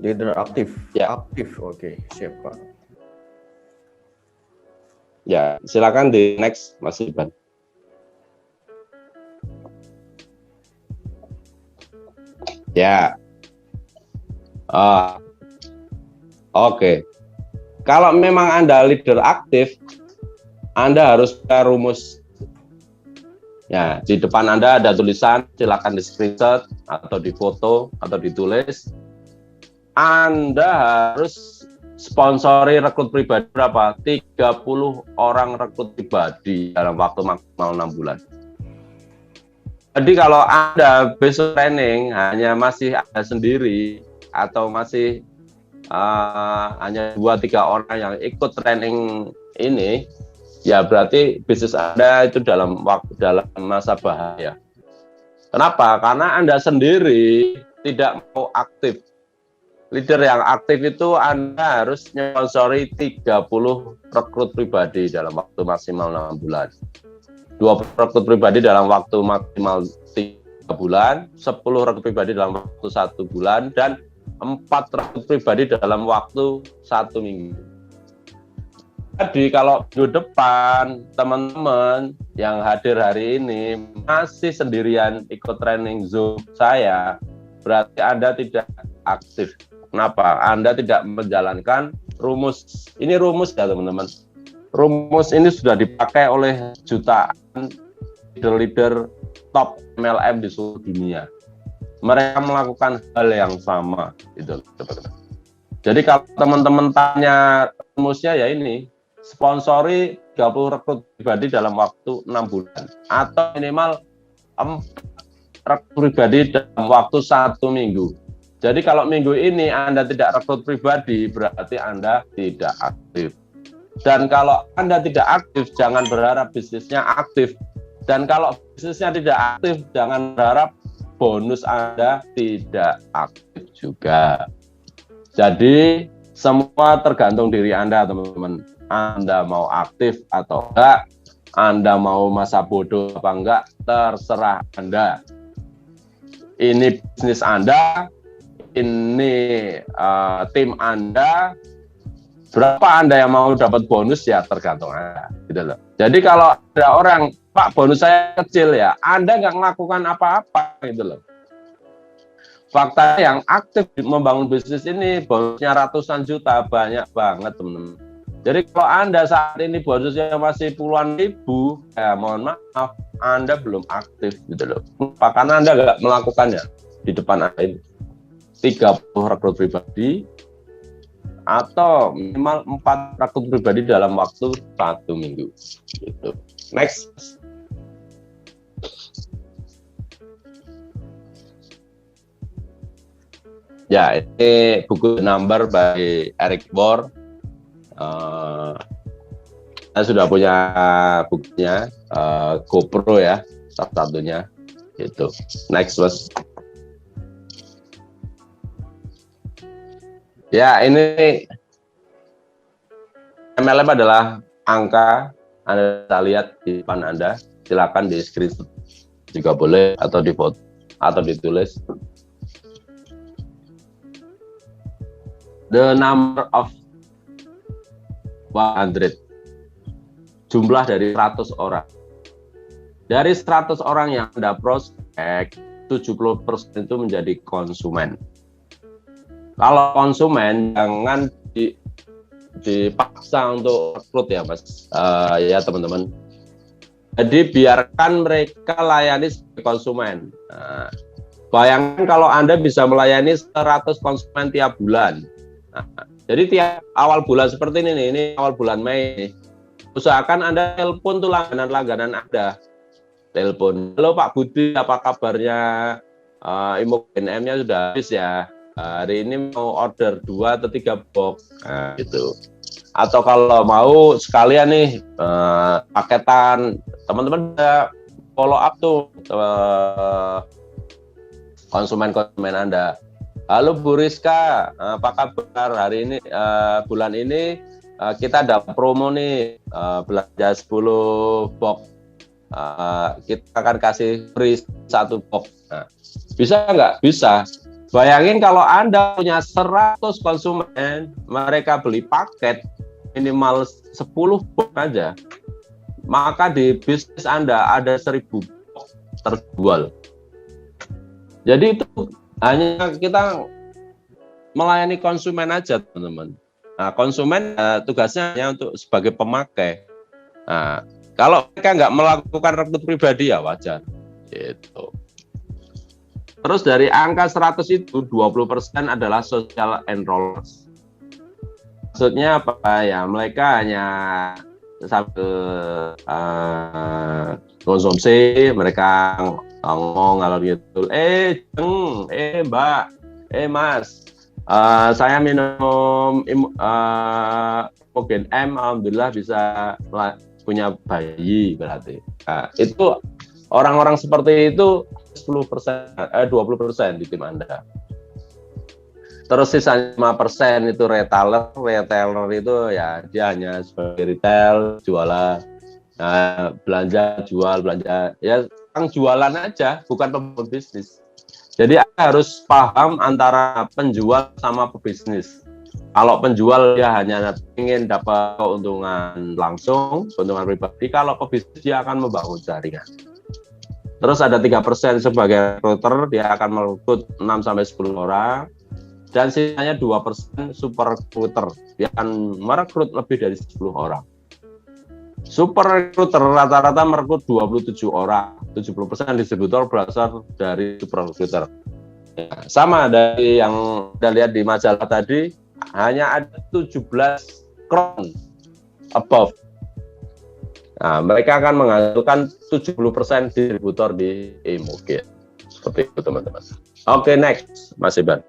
Leader aktif. Ya. Aktif. Oke, siap Pak. Ya, silakan di next Mas Iban. Ya. Oke. Kalau memang Anda leader aktif, Anda harus punya rumus. Ya, di depan Anda ada tulisan, silakan di screenshot atau di foto atau ditulis. Anda harus sponsori rekrut pribadi berapa? 30 orang rekrut pribadi dalam waktu maksimal 6 bulan. Jadi kalau Anda besok training hanya masih Anda sendiri atau masih hanya 2-3 orang yang ikut training ini, ya berarti bisnis Anda itu dalam masa bahaya. Kenapa? Karena Anda sendiri tidak mau aktif. Leader yang aktif itu Anda harus sponsori 30 rekrut pribadi dalam waktu maksimal 6 bulan. 20 rekrut pribadi dalam waktu maksimal 3 bulan, 10 rekrut pribadi dalam waktu 1 bulan, dan 4 rekrut pribadi dalam waktu 1 minggu. Jadi kalau minggu depan teman-teman yang hadir hari ini masih sendirian ikut training Zoom saya, berarti Anda tidak aktif. Kenapa? Anda tidak menjalankan rumus. Ini rumus ya teman-teman. rumus ini sudah dipakai oleh jutaan leader-leader top MLM di seluruh dunia. Mereka melakukan hal yang sama, gitu. Jadi kalau teman-teman tanya rumusnya ya ini, sponsori 30 rekrut pribadi dalam waktu 6 bulan atau minimal 4 rekrut pribadi dalam waktu 1 minggu. Jadi kalau minggu ini Anda tidak rekrut pribadi, berarti Anda tidak aktif. Dan kalau Anda tidak aktif, jangan berharap bisnisnya aktif. Dan kalau bisnisnya tidak aktif, jangan berharap bonus Anda tidak aktif juga. Jadi semua tergantung diri Anda, teman-teman. Anda mau aktif atau enggak, Anda mau masa bodoh apa enggak, terserah Anda. Ini bisnis Anda, ini tim Anda. Berapa Anda yang mau dapat bonus ya tergantung Anda, gitu loh. Jadi kalau ada orang, Pak bonus saya kecil ya, Anda nggak melakukan apa-apa, gitu loh. Fakta yang aktif membangun bisnis ini bonusnya ratusan juta, banyak banget teman-teman. Jadi kalau Anda saat ini bonusnya masih puluhan ribu, ya mohon maaf, Anda belum aktif, gitu loh. Karena Anda nggak melakukannya di depan Anda ini. 30 rekrut pribadi atau minimal 4 rekrut pribadi dalam waktu 1 minggu. Gitu. Next. Ya, ini buku number by Eric Bohr. Saya sudah punya bukunya, GoPro ya, satu-satunya. Gitu. Next, Mas. Ya, ini MLM adalah angka, Anda bisa lihat di depan Anda. Silakan di screenshot juga boleh, atau di foto, atau ditulis. The number of 100. Jumlah dari 100 orang. Dari 100 orang yang Anda prospek, 70% itu menjadi konsumen. Kalau konsumen jangan dipaksa untuk rekrut ya Mas, ya teman-teman. Jadi biarkan mereka layani sebagai konsumen. Nah, bayangkan kalau Anda bisa melayani 100 konsumen tiap bulan. Nah, jadi tiap awal bulan seperti ini nih, ini awal bulan Mei. Usahakan Anda telepon tuh langganan-langganan Anda. Telepon, halo Pak Budi, apa kabarnya? Imogen M-nya sudah habis ya. Hari ini mau order 2 atau 3 box, nah, gitu. Atau kalau mau sekalian nih paketan, teman-teman bisa follow up tuh konsumen-konsumen Anda. Halo Bu Rizka, apa kabar hari ini? Bulan ini kita ada promo nih, belanja 10 box, kita akan kasih free 1 box. Nah, bisa nggak? Bisa. Bayangin kalau Anda punya 100 konsumen, mereka beli paket minimal 10 box aja, maka di bisnis Anda ada 1000 box terjual. Jadi itu hanya kita melayani konsumen aja, teman-teman. Nah, konsumen tugasnya hanya untuk sebagai pemakai. Nah, kalau mereka nggak melakukan rekrut pribadi ya wajar. Gitu. Terus dari angka 100 itu 20% adalah social enrollers. Maksudnya apa ya? Mereka hanya sambil konsumsi, mereka ngomong kalau gitu. Mbak, Mas, saya minum Imogen M, alhamdulillah bisa punya bayi berarti. Nah, itu orang-orang seperti itu 10%, 20% di tim Anda. Terus sisa 5% itu retailer. Retailer itu ya dia hanya sebagai retail, jualan, belanja, jual, belanja. Ya yang jualan aja, bukan pembangun bisnis. Jadi Anda harus paham antara penjual sama pebisnis. Kalau penjual dia hanya ingin dapat keuntungan langsung, keuntungan pribadi. Kalau pebisnis dia akan membangun jaringan. Terus ada 3% sebagai recruiter, dia akan merekrut 6-10 orang. Dan sisanya 2% super recruiter, dia akan merekrut lebih dari 10 orang. Super recruiter rata-rata merekrut 27 orang. 70% distributor berasal dari super recruiter. Ya, sama dari yang kita lihat di majalah tadi, hanya ada 17 crown above. Nah, mereka akan menghasilkan 70% distributor di Imogen. Seperti itu teman-teman. Oke, next, Mas Iban.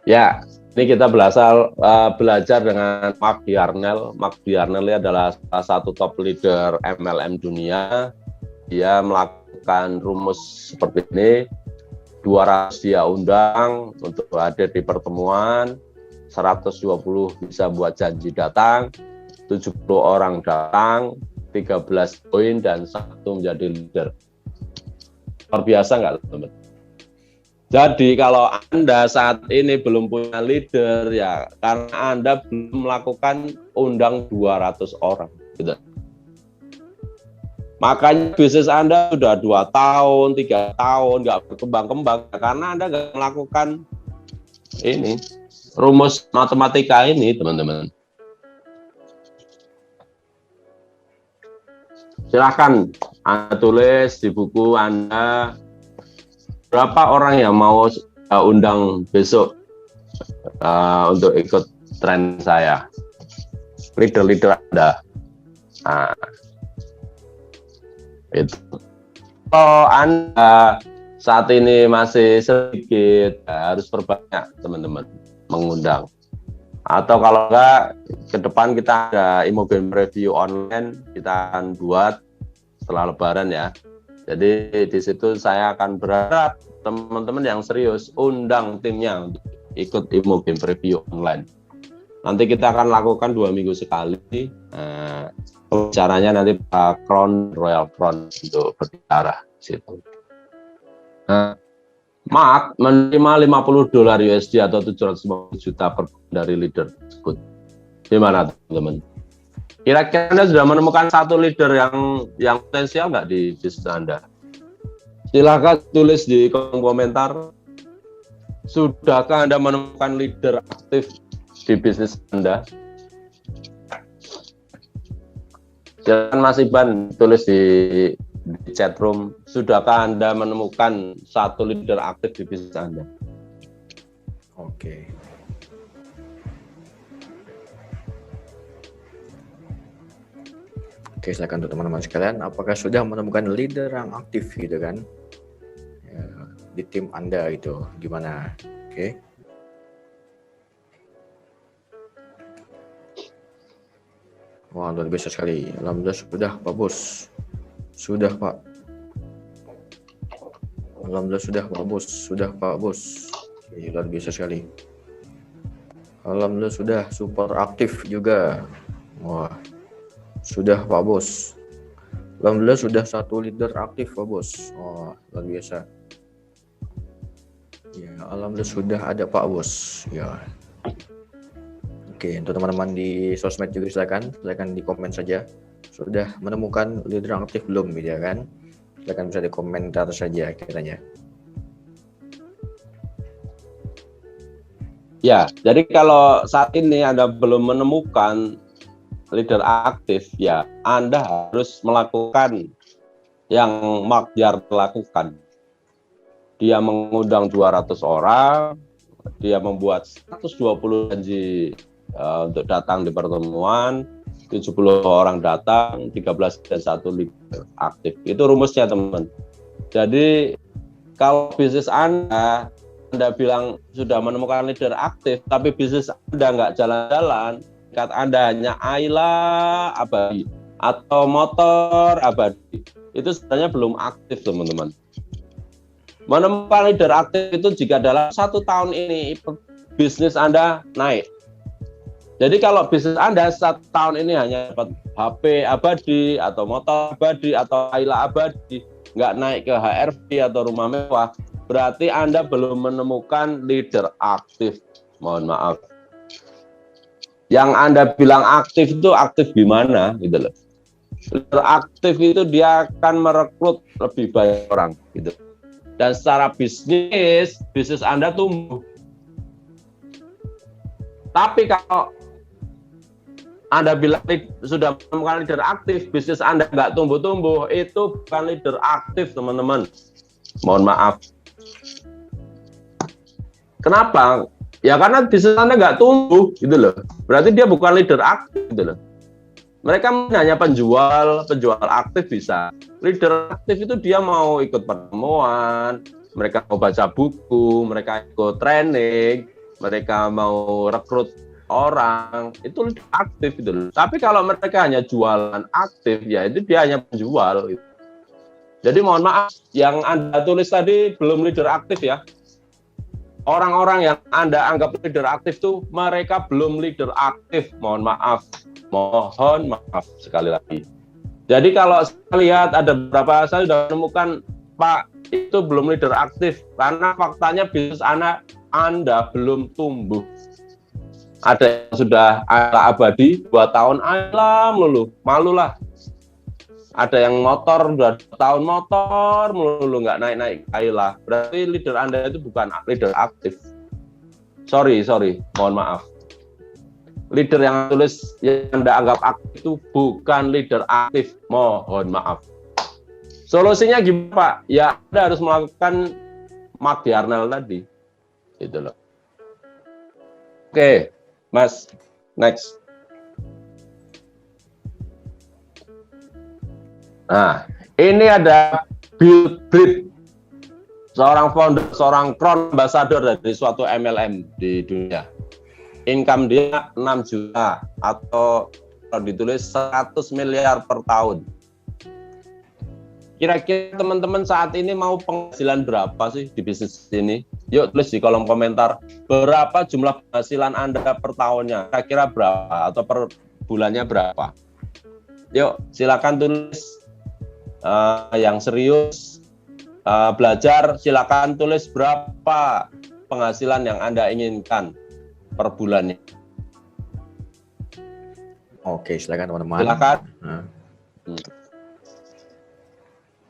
Ya, ini kita belajar dengan Mark Yarnell. Mark Yarnell ini adalah salah satu top leader MLM dunia. Dia melakukan rumus seperti ini. 200 dia undang untuk hadir di pertemuan, 120 bisa buat janji datang, 70 orang datang, 13 poin dan 1 menjadi leader. Luar biasa nggak teman-teman? Jadi kalau Anda saat ini belum punya leader, ya karena Anda belum melakukan undang 200 orang. Gitu. Makanya bisnis Anda sudah 2 tahun, 3 tahun, nggak berkembang-kembang, karena Anda nggak melakukan ini, rumus matematika ini, teman-teman. Silahkan Anda tulis di buku Anda, berapa orang yang mau undang besok untuk ikut tren saya, leader-leader Anda. Nah, itu. Kalau Anda saat ini masih sedikit, harus perbanyak teman-teman mengundang. Atau kalau enggak, ke depan kita ada Imogen Review online, kita akan buat setelah Lebaran ya. Jadi di situ saya akan berharap teman-teman yang serius undang timnya untuk ikut Imogen Review online. Nanti kita akan lakukan 2 minggu sekali. Caranya nanti Pak Crown Royal Crown untuk berbicara situ. Mark menerima $50 USD atau 750 juta per dari leader tersebut. Gimana teman-teman? Kira-kira Anda sudah menemukan satu leader yang potensial nggak di bisnis Anda? Silahkan tulis di kolom komentar. Sudahkah Anda menemukan leader aktif di bisnis Anda? Silakan Mas Iban tulis di chat room. Sudahkah Anda menemukan satu leader aktif di bisnis Anda? Oke. Oke, silakan untuk teman-teman sekalian, apakah sudah menemukan leader yang aktif gitu kan? Ya, di tim Anda itu gimana? Oke. Wah, luar biasa sekali. Alhamdulillah sudah Pak Bos. Sudah Pak. Alhamdulillah sudah Pak Bos. Sudah Pak Bos. Oke, luar biasa sekali. Alhamdulillah sudah super aktif juga. Wah. Sudah Pak Bos. Alhamdulillah sudah satu leader aktif Pak Bos. Oh, luar biasa. Ya, alhamdulillah sudah ada Pak Bos. Ya. Oke, untuk teman-teman di sosmed juga silakan di komen saja. Sudah menemukan leader aktif belum gitu ya kan? Silakan bisa di komentar saja kiranya. Ya, jadi kalau saat ini Anda belum menemukan leader aktif, ya Anda harus melakukan yang Mark Yarnell lakukan. Dia mengundang 200 orang, dia membuat 120 janji untuk datang di pertemuan, 70 orang datang, 13 dan 1 leader aktif. Itu rumusnya teman-teman. Jadi kalau bisnis Anda bilang sudah menemukan leader aktif, tapi bisnis Anda nggak jalan-jalan, Anda hanya Ayla abadi atau motor abadi, itu sebenarnya belum aktif teman-teman. Menemukan leader aktif itu jika dalam 1 tahun ini bisnis Anda naik. Jadi kalau bisnis Anda 1 tahun ini hanya dapat HP abadi atau motor abadi atau Ayla abadi, nggak naik ke HRV atau rumah mewah, berarti Anda belum menemukan leader aktif. Mohon maaf. Yang Anda bilang aktif itu aktif gimana gitu loh. Leader aktif itu dia akan merekrut lebih banyak orang gitu. Dan secara bisnis Anda tumbuh. Tapi kalau Anda bilang sudah menemukan leader aktif, bisnis Anda nggak tumbuh-tumbuh, itu bukan leader aktif, teman-teman. Mohon maaf. Kenapa? Ya karena bisnis Anda nggak tumbuh, gitu loh. Berarti dia bukan leader aktif, gitu loh. Mereka hanya penjual aktif bisa. Leader aktif itu dia mau ikut pertemuan, mereka mau baca buku, mereka ikut training, mereka mau rekrut orang, itu leader aktif itu loh. Tapi kalau mereka hanya jualan aktif, ya itu dia hanya penjual. Gitu. Jadi mohon maaf, yang Anda tulis tadi belum leader aktif ya. Orang-orang yang Anda anggap leader aktif tuh mereka belum leader aktif, mohon maaf. Mohon maaf sekali lagi. Jadi kalau saya lihat ada beberapa, saya sudah menemukan Pak itu belum leader aktif karena faktanya bisnis Anda belum tumbuh. Ada yang sudah ala abadi 2 tahun alam lulu, malulah. Ada yang motor udah 2 tahun motor melulu nggak naik-naik ailah. Berarti leader Anda itu bukan leader aktif. Sorry, mohon maaf. Leader yang tulis yang Anda anggap aktif itu bukan leader aktif, mohon maaf. Solusinya gimana Pak? Ya Anda harus melakukan Mark Yarnell tadi, gitu loh. Oke, Mas, next. Nah, ini ada Bill Britt, seorang founder, seorang crown ambassador dari suatu MLM di dunia. Income dia 6 juta atau kalau ditulis 100 miliar per tahun. Kira-kira teman-teman saat ini mau penghasilan berapa sih di bisnis ini? Yuk tulis di kolom komentar, berapa jumlah penghasilan Anda per tahunnya? Kira-kira berapa atau per bulannya berapa? Yuk silakan tulis. Yang serius belajar silakan tulis berapa penghasilan yang Anda inginkan per bulannya. Oke, silakan teman-teman. Silakan.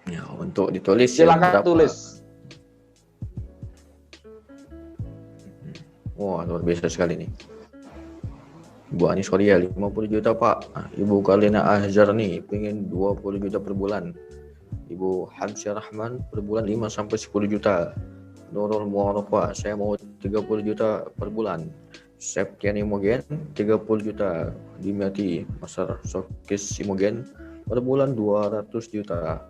Ya, untuk ditulis silakan tulis. Wah, luar biasa sekali nih. Ibu Anis Korea 50 juta Pak. Ibu Kalina Ahzar nih pengen 20 juta per bulan. Ibu Hamsyah Rahman per bulan 5 sampai 10 juta. Nurul Mu'arafa saya mau 30 juta per bulan. Septiani Mogen 30 juta. Dimyati Masar Sokis Simogen per bulan 200 juta.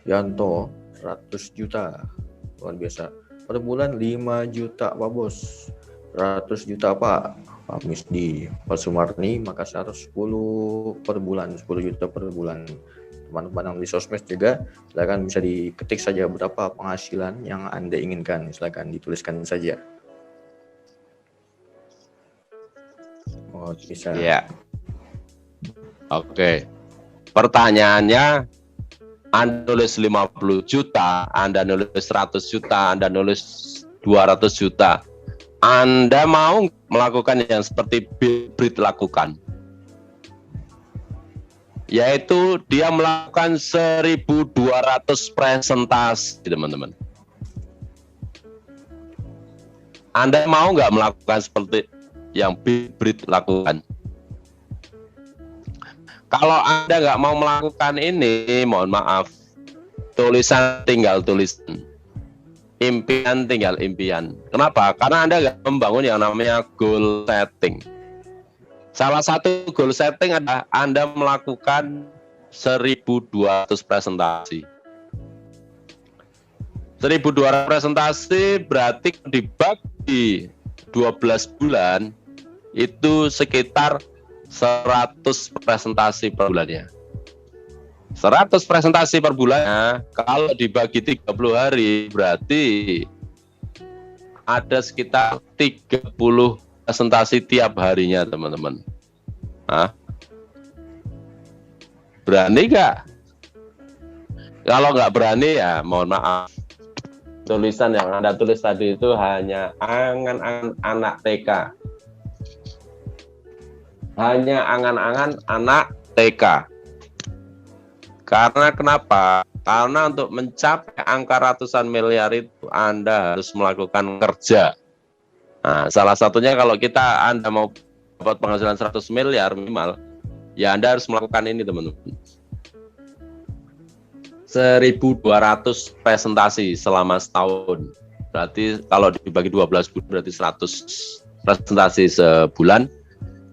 Yanto 100 juta. Luar biasa. Per bulan 5 juta Pak Bos. 100 juta Pak. Pak Misdi, Pak Sumarni, Makassar 10 per bulan, 10 juta per bulan. Teman-teman yang di sosmed juga, silakan bisa diketik saja berapa penghasilan yang Anda inginkan. Silakan dituliskan saja. Oh, bisa. Ya. Oke. Pertanyaannya, Anda nulis 50 juta, Anda nulis 100 juta, Anda nulis 200 juta. Anda mau melakukan yang seperti Bill Britt lakukan, yaitu dia melakukan 1.200 presentasi, teman-teman. Anda mau nggak melakukan seperti yang Bill Britt lakukan? Kalau Anda nggak mau melakukan ini, mohon maaf, tulisan tinggal tulisan. Impian tinggal impian. Kenapa? Karena Anda nggak membangun yang namanya goal setting. Salah satu goal setting adalah Anda melakukan 1.200 presentasi. 1.200 presentasi berarti dibagi 12 bulan itu sekitar 100 presentasi per bulannya. 100 presentasi per bulannya, kalau dibagi 30 hari, berarti ada sekitar 30 presentasi tiap harinya, teman-teman. Hah? Berani nggak? Kalau nggak berani, ya mohon maaf. Tulisan yang Anda tulis tadi itu hanya angan-angan anak TK. Hanya angan-angan anak TK. Karena kenapa? Karena untuk mencapai angka ratusan miliar itu Anda harus melakukan kerja. Nah, salah satunya kalau Anda mau dapat penghasilan 100 miliar minimal, ya Anda harus melakukan ini teman-teman. 1.200 presentasi selama setahun. Berarti kalau dibagi 12 bulan berarti 100 presentasi sebulan.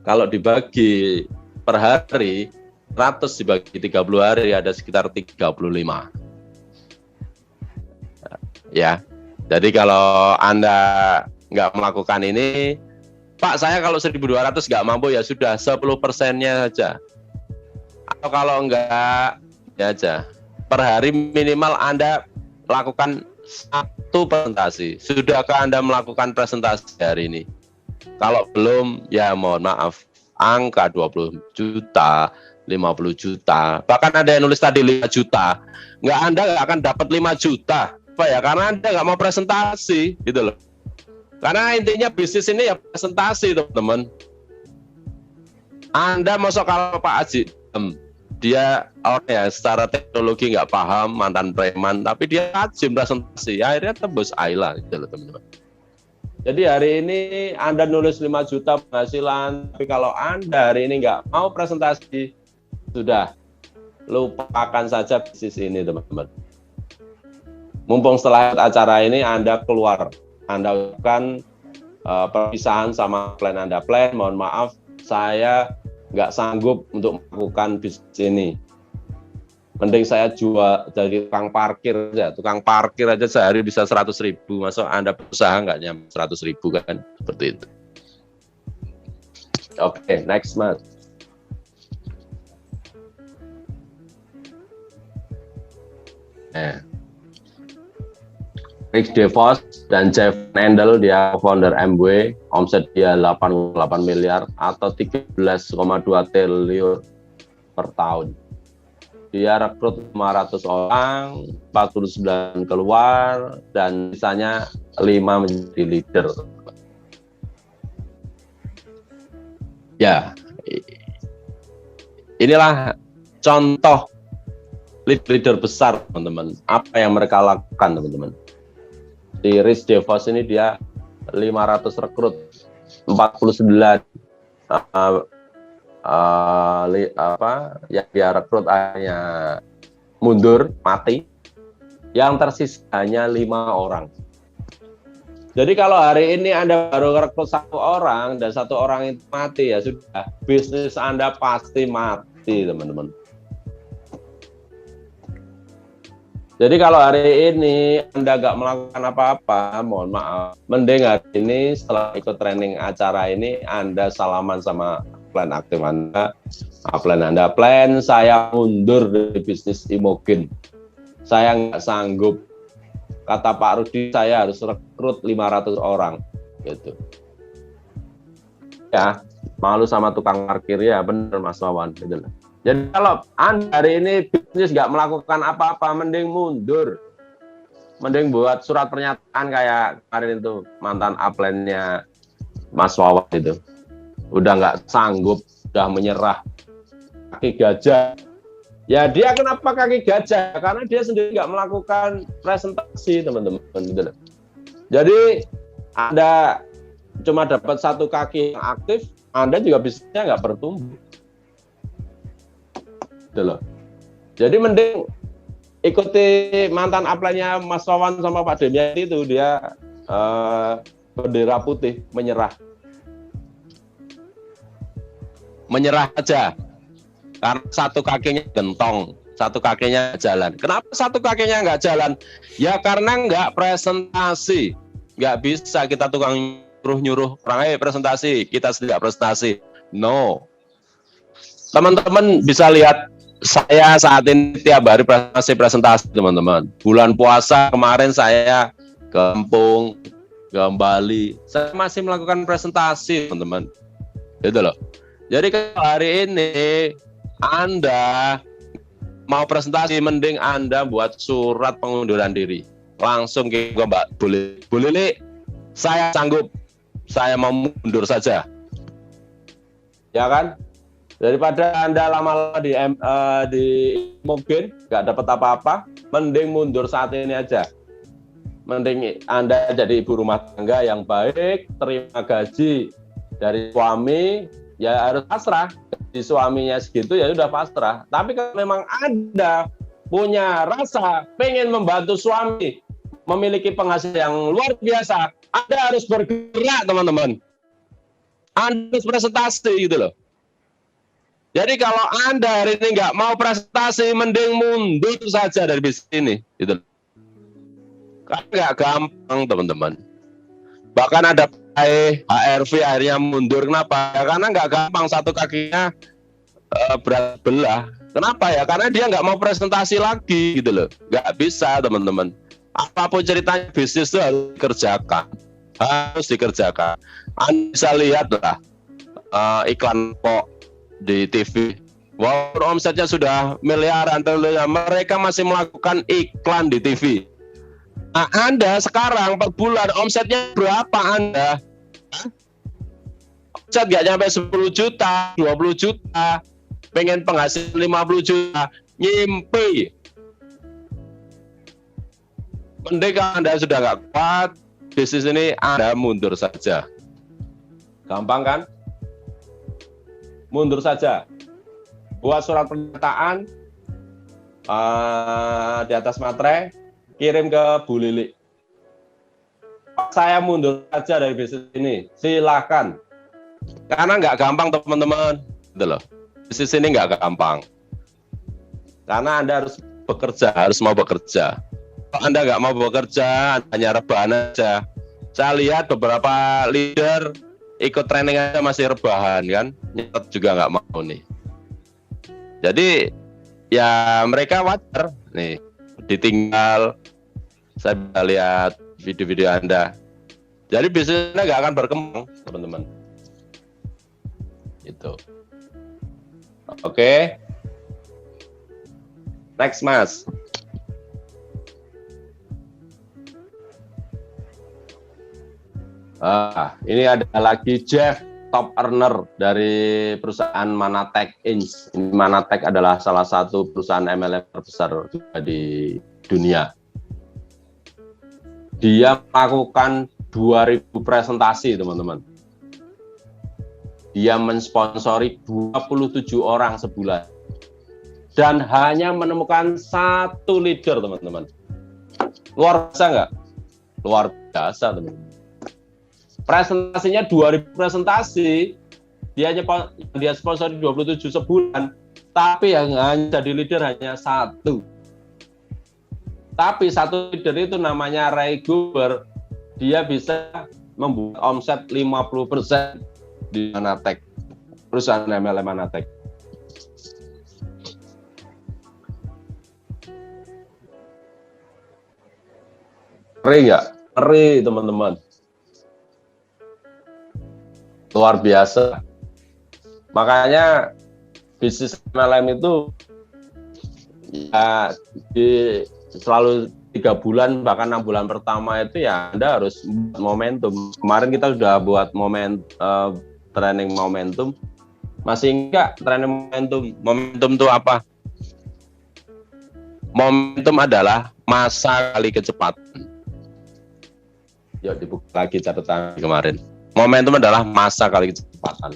Kalau dibagi per hari, 100 dibagi 30 hari ada sekitar 35. Ya, jadi kalau Anda nggak melakukan ini, Pak, saya kalau 1.200 nggak mampu, ya sudah 10%-nya saja. Atau kalau enggak, ya aja. Per hari minimal Anda lakukan 1 presentasi. Sudahkah Anda melakukan presentasi hari ini? Kalau belum, ya mohon maaf. Angka 20 juta, 50 juta. Bahkan ada yang nulis tadi 5 juta. Anda nggak akan dapat 5 juta. Apa ya? Karena Anda nggak mau presentasi, gitu loh. Karena intinya bisnis ini ya presentasi, teman-teman. Anda masuk kalau Pak Haji, dia secara teknologi nggak paham, mantan preman, tapi dia rajin presentasi, akhirnya tembus AILA, gitu loh teman-teman. Jadi hari ini Anda nulis 5 juta penghasilan, tapi kalau Anda hari ini nggak mau presentasi, sudah lupakan saja bisnis ini teman-teman. Mumpung setelah acara ini Anda keluar, Anda lakukan perpisahan sama klien Anda. Plan, mohon maaf, saya nggak sanggup untuk melakukan bisnis ini. Mending saya jual jadi tukang parkir aja sehari bisa 100.000. Masuk Anda berusaha nggak nyampe 100.000 kan? Seperti itu. Oke, next Mas. Rick DeVos dan Jeff Nendel, dia founder MW, omset dia 88 miliar atau 13,2 triliun per tahun. Dia rekrut 500 orang, 49 keluar, dan sisanya 5 menjadi leader. Ya, inilah contoh leader besar, teman-teman. Apa yang mereka lakukan, teman-teman. Di Rick DeVos ini dia 500 rekrut, 49 yang dia rekrut hanya mundur, mati. Yang tersisa hanya 5 orang. Jadi kalau hari ini Anda baru rekrut 1 orang dan 1 orang itu mati, ya sudah, bisnis Anda pasti mati, teman-teman. Jadi kalau hari ini Anda nggak melakukan apa-apa, mohon maaf, mending hari ini setelah ikut training acara ini Anda salaman sama plan aktif Anda, plan saya mundur dari bisnis Imogen, saya nggak sanggup, kata Pak Rudi saya harus rekrut 500 orang, gitu. Ya, malu sama tukang parkir, ya benar Mas Wawan, gitu. Jadi kalau Anda hari ini bisnis nggak melakukan apa-apa, mending mundur. Mending buat surat pernyataan kayak kemarin itu, mantan upline-nya Mas Wawan itu. Udah nggak sanggup, udah menyerah. Kaki gajah. Ya dia kenapa kaki gajah? Karena dia sendiri nggak melakukan presentasi, teman-teman. Jadi Anda cuma dapat 1 kaki yang aktif, Anda juga bisnisnya nggak bertumbuh. Jadi mending ikuti mantan upline-nya Mas Wawan sama Pak Demian itu, dia bendera putih, menyerah aja, karena 1 kakinya gentong, 1 kakinya jalan. Kenapa 1 kakinya nggak jalan? Ya karena nggak presentasi. Nggak bisa kita tukang nyuruh orang presentasi, kita tidak presentasi. No. Teman-teman bisa lihat saya saat ini tiap hari presentasi, teman-teman. Bulan puasa kemarin saya ke Lampung, ke Bali, saya masih melakukan presentasi, teman-teman. Gitu loh. Jadi kalau hari ini Anda mau presentasi, mending Anda buat surat pengunduran diri. Langsung ke Mbak Bu Lili, saya sanggup, saya mau mundur saja. Ya kan? Daripada Anda lama-lama di Imogen nggak dapat apa-apa, mending mundur saat ini aja. mending Anda jadi ibu rumah tangga yang baik, terima gaji dari suami, ya harus pasrah. Di suaminya segitu ya udah pasrah. Tapi kalau memang Anda punya rasa pengen membantu suami, memiliki penghasilan yang luar biasa, Anda harus bergerak, teman-teman. Anda harus presentasi gitu loh. Jadi kalau Anda hari ini nggak mau prestasi, mending mundur saja dari bisnis ini. Gitu. Karena nggak gampang, teman-teman. Bahkan ada HRV akhirnya mundur. Kenapa? Ya, karena nggak gampang, satu kakinya berat belah. Kenapa ya? Karena dia nggak mau presentasi lagi, gitu loh. Nggak bisa, teman-teman. Apapun ceritanya bisnis itu harus dikerjakan. Harus dikerjakan. Anda bisa lihat lah iklan kok di TV, walaupun omsetnya sudah miliaran, mereka masih melakukan iklan di TV. Nah, Anda sekarang per bulan omsetnya berapa Anda? Omset nggak nyampe 10 juta, 20 juta, pengen penghasilan 50 juta, nyimpi. Mending Anda sudah nggak kuat, bisnis ini Anda mundur saja. Gampang kan? Mundur saja, buat surat pernyataan di atas materai, kirim ke Bu Lili. Saya mundur saja dari bisnis ini, silakan. Karena nggak gampang, teman-teman, gitu loh. Bisnis ini nggak gampang. Karena Anda harus bekerja, harus mau bekerja. Kalau Anda nggak mau bekerja, hanya rebahan aja. Saya lihat beberapa leader ikut training aja masih rebahan kan, nyetet juga nggak mau nih. Jadi ya mereka wajar nih, ditinggal. Saya bisa lihat video-video Anda. Jadi bisnisnya nggak akan berkembang, teman-teman. Itu. Oke. Next, Mas. Ini ada lagi Jeff, top earner dari perusahaan Manatech Inc. Manatech adalah salah satu perusahaan MLM terbesar juga di dunia. Dia melakukan 2000 presentasi, teman-teman. Dia mensponsori 27 orang sebulan. Dan hanya menemukan satu leader, teman-teman. Luar biasa nggak? Luar biasa, teman-teman. Presentasinya 2000 presentasi, dia sponsori 27 sebulan, tapi yang hanya jadi leader hanya satu. Tapi satu leader itu namanya Ray Gruber, dia bisa membuat omset 50% di Manatech, perusahaan MLM Manatech. Ngeri nggak? Ngeri, teman-teman. Luar biasa. Makanya bisnis MLM itu ya selalu 3 bulan bahkan 6 bulan pertama itu ya Anda harus buat momentum. Kemarin kita sudah buat training momentum. Masih enggak training momentum? Momentum itu apa? Momentum adalah masa kali kecepatan. Yuk dibuka lagi catatan kemarin. Momentum adalah masa kali kecepatan.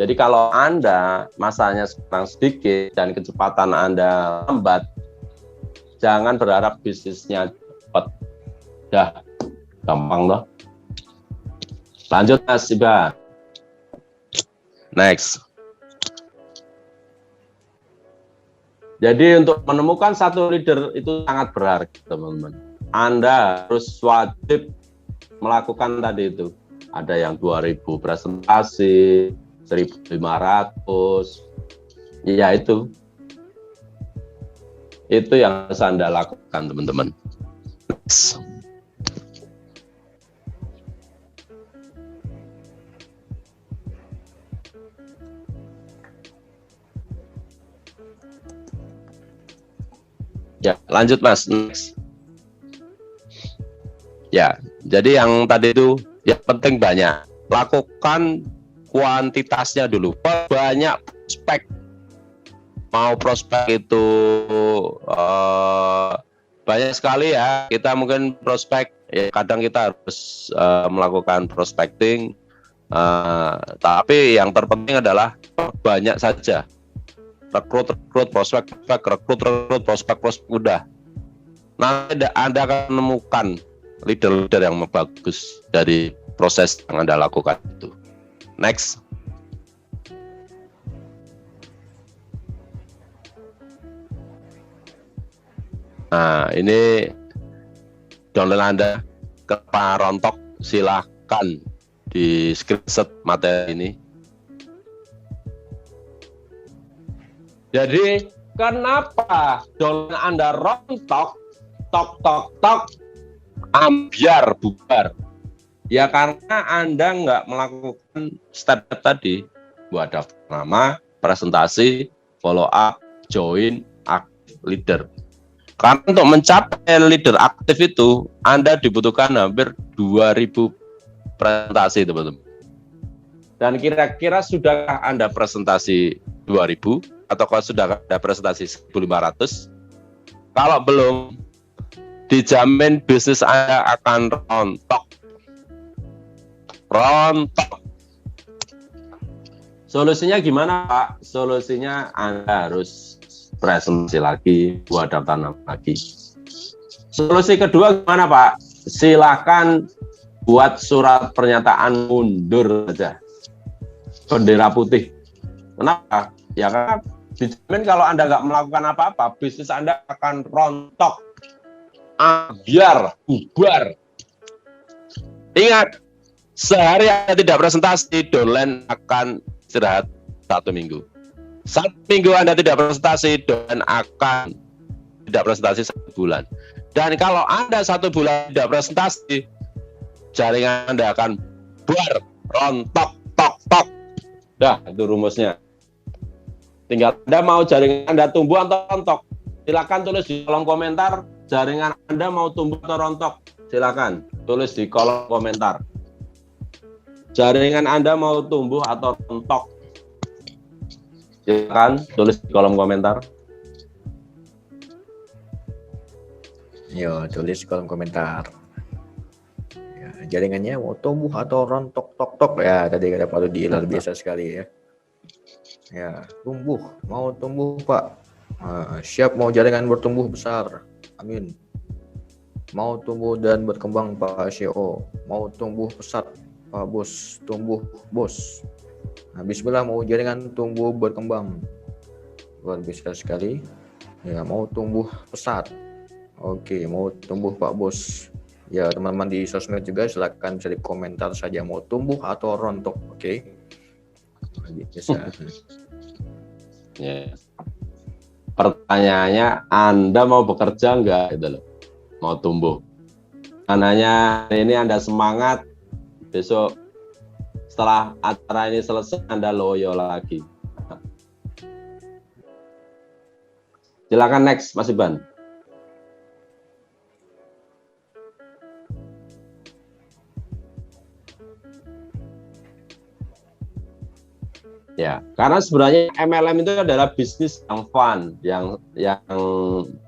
Jadi kalau Anda masanya sekarang sedikit dan kecepatan Anda lambat, jangan berharap bisnisnya cepat. Dah, gampang loh. Lanjut Mas Iba. Next. Jadi untuk menemukan satu leader itu sangat berharga, teman-teman. Anda harus wajib melakukan tadi itu. Ada yang 2000 presentasi, 1500. Ya itu yang harus Anda lakukan, teman-teman. Ya, lanjut Mas. Next. Ya, jadi yang tadi itu yang penting banyak. Lakukan kuantitasnya dulu. Banyak prospek. Mau prospek itu banyak sekali ya. Kita mungkin prospek, ya kadang kita harus melakukan prospecting, tapi yang terpenting adalah banyak saja. Rekrut, prospek, udah. Nanti Anda akan menemukan leader-leader yang bagus dari proses yang Anda lakukan itu. Next. Nah, ini download Anda ke Pak Rontok, silahkan di screenshot materi ini. Jadi, kenapa download Anda rontok, tok, ambiar, bubar? Ya karena Anda nggak melakukan step tadi, buat daftar nama, presentasi, follow up, join, aktif leader. Karena untuk mencapai leader aktif itu, Anda dibutuhkan hampir 2000 presentasi, teman-teman. Dan kira-kira sudahkah Anda presentasi 2000? Atau kalau sudah ada presentasi 1.500? Kalau belum, dijamin bisnis Anda akan rontok. Solusinya gimana, Pak? Solusinya Anda harus presentasi lagi, buat daftar nama lagi. Solusi kedua gimana, Pak? Silakan buat surat pernyataan mundur saja. Bendera putih. Kenapa? Ya karena dijamin kalau Anda nggak melakukan apa-apa, bisnis Anda akan rontok, ambiar, bubar. Ingat, sehari Anda tidak presentasi, downline akan istirahat 1 minggu. 1 minggu Anda tidak presentasi, downline akan tidak presentasi 1 bulan. Dan kalau Anda 1 bulan tidak presentasi, jaringan Anda akan buar, rontok, tok. Dah, itu rumusnya. Tinggal Anda mau jaringan Anda tumbuh atau rontok. Silakan tulis di kolom komentar, jaringan Anda mau tumbuh atau rontok. Silakan tulis di kolom komentar. Jaringan Anda mau tumbuh atau rontok. Silakan tulis di kolom komentar. Yo, tulis di kolom komentar. Ya, jaringannya mau tumbuh atau rontok, tok. Ya, tadi kata Pak Rudi, luar biasa sekali ya. Ya, mau tumbuh Pak. Siap mau jaringan bertumbuh besar. Amin. Mau tumbuh dan berkembang Pak CEO. Mau tumbuh pesat Pak Bos. Tumbuh Bos. Nah, bismillah mau jaringan tumbuh berkembang. Luar biasa sekali. Ya, mau tumbuh pesat. Oke, mau tumbuh Pak Bos. Ya, teman-teman di sosmed juga silakan bisa di komentar saja mau tumbuh atau rontok. Oke. Bisa. Ya. Pertanyaannya, Anda mau bekerja enggak? Gitu loh. Mau tumbuh. Ananya ini Anda semangat, besok setelah acara ini selesai Anda loyo lagi. Silakan next, Mas Iban. Ya, karena sebenarnya MLM itu adalah bisnis yang fun, yang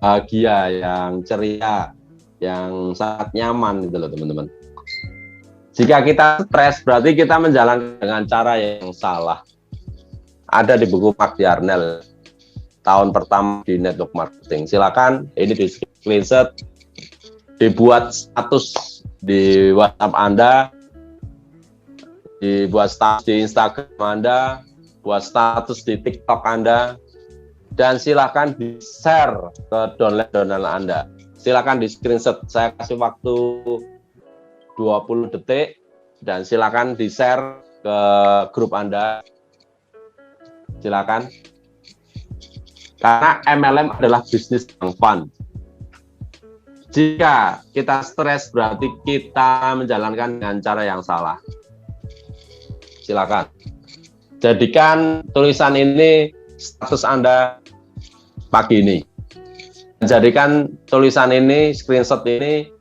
bahagia, yang ceria, yang sangat nyaman gitu loh teman-teman. Jika kita stres, berarti kita menjalankan dengan cara yang salah. Ada di buku Mark Yarnell, tahun pertama di network marketing. Silakan, ini di screenshot, dibuat status di WhatsApp Anda, dibuat status di Instagram Anda, buat status di TikTok Anda, dan silakan di-share ke downline Anda. Silakan di screenshot, saya kasih waktu 20 detik, dan silakan di-share ke grup Anda. Silakan. Karena MLM adalah bisnis yang fun. Jika kita stres, berarti kita menjalankan dengan cara yang salah. Silakan. Jadikan tulisan ini status Anda pagi ini. Jadikan tulisan ini, screenshot ini,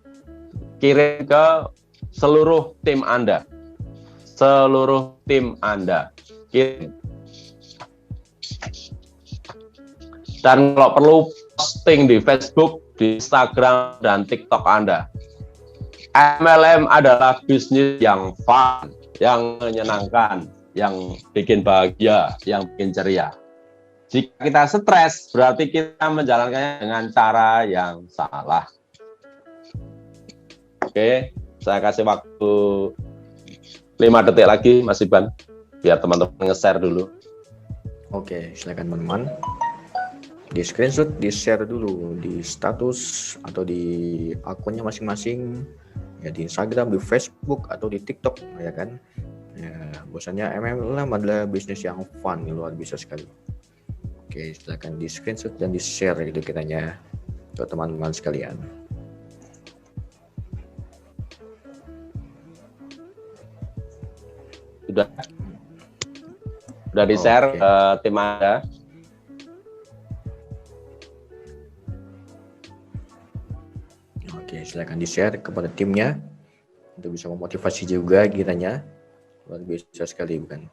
kirim ke seluruh tim Anda. Seluruh tim Anda. Kirim. Dan kalau perlu, post posting di Facebook, di Instagram, dan TikTok Anda. MLM adalah bisnis yang fun, yang menyenangkan, yang bikin bahagia, yang bikin ceria. Jika kita stres, berarti kita menjalankannya dengan cara yang salah. Oke, saya kasih waktu 5 detik lagi, Mas Iban, biar teman-teman nge-share dulu. Oke, silakan teman-teman. Di screenshot, di share dulu di status atau di akunnya masing-masing, ya di Instagram, di Facebook atau di TikTok, ya kan. Ya, bosannya MLM adalah bisnis yang fun, luar biasa sekali. Oke, silakan di screenshot dan di share gitu kitanya ke teman-teman sekalian. Sudah di share ke tim Anda. Oke, silakan di share kepada timnya untuk bisa memotivasi juga kitanya. Luar biasa sekali, bukan?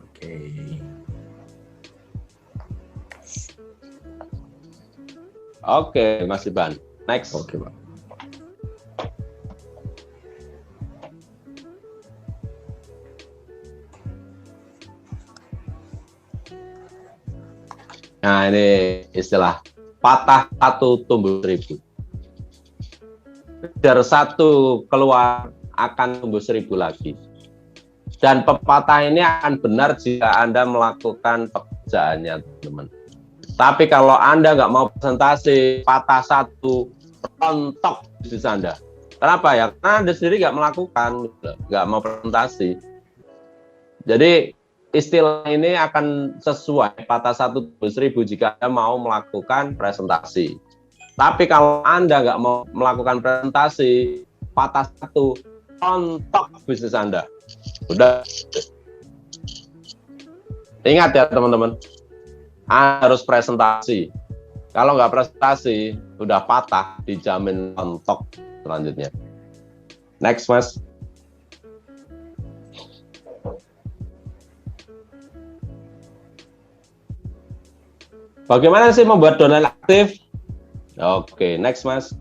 Oke. Oke, Mas Iban. Next. Oke, Pak. Nah, ini istilah patah satu tumbuh 1000. Dari satu keluar akan tumbuh 1000 lagi. Dan pepatah ini akan benar jika Anda melakukan pekerjaannya, teman-teman. Tapi kalau Anda nggak mau presentasi, patah satu, rontok bisnis Anda. Kenapa ya? Karena Anda sendiri nggak melakukan, nggak mau presentasi. Jadi istilah ini akan sesuai patah satu tumbuh 1000 jika Anda mau melakukan presentasi. Tapi kalau Anda nggak mau melakukan presentasi, patah satu, rontok bisnis Anda. Udah. Ingat ya teman-teman, Anda harus presentasi. Kalau nggak presentasi, udah patah, dijamin rontok selanjutnya. Next, Mas. Bagaimana sih membuat downline aktif? Oke, next, Mas.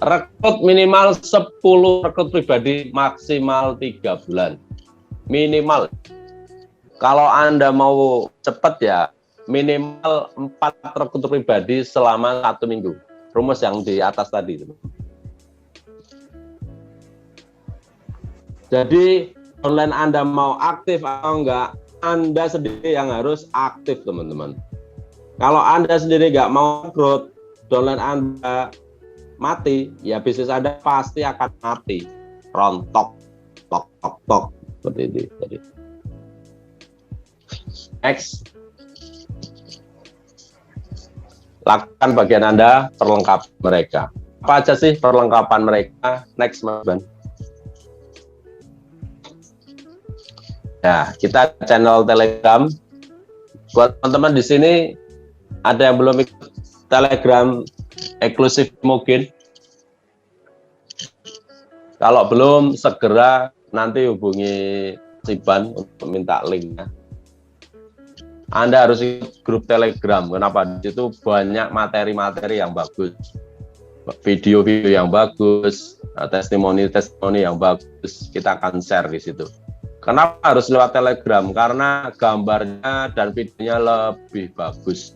Rekrut minimal 10 rekrut pribadi, maksimal 3 bulan. Minimal. Kalau Anda mau cepat ya, minimal 4 rekrut pribadi selama 1 minggu. Rumus yang di atas tadi. Jadi, online Anda mau aktif atau enggak, Anda sendiri yang harus aktif, teman-teman. Kalau Anda sendiri enggak mau rekrut, online Anda mati, ya bisnis Anda pasti akan mati. Rontok, tok, tok, tok. Seperti ini. Jadi. Next. Lakukan bagian Anda, perlengkapan mereka. Apa aja sih perlengkapan mereka? Next, Mas Ban. Ya, kita channel Telegram. Buat teman-teman di sini, ada yang belum ikut Telegram eksklusif mungkin. Kalau belum, segera nanti hubungi Siban untuk minta linknya. Anda harus ikut grup Telegram. Kenapa? Di situ banyak materi-materi yang bagus, video-video yang bagus, testimoni-testimoni yang bagus. Kita akan share di situ. Kenapa harus lewat Telegram? Karena gambarnya dan videonya lebih bagus.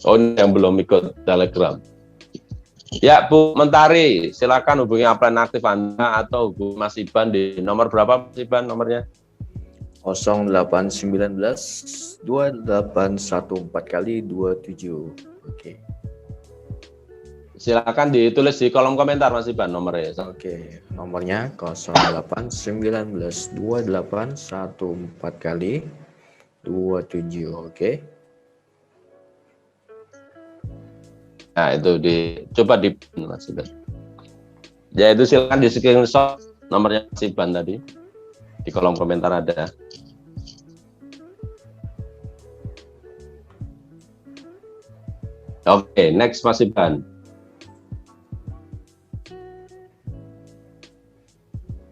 Oh, ini yang belum ikut Telegram. Ya, Bu Mentari, silakan hubungi upline aktif Anda atau hubungi Mas Iban di nomor berapa, Mas Iban nomornya? 0819 2814 kali 27. Oke. Silakan ditulis di kolom komentar Mas Iban nomornya. Oke, nomornya 0819 2814 kali 27. Oke. Nah, itu coba di Mas Iban. Ya, itu silakan di screenshot nomornya Mas Iban tadi. Di kolom komentar ada. Oke, next Mas Iban.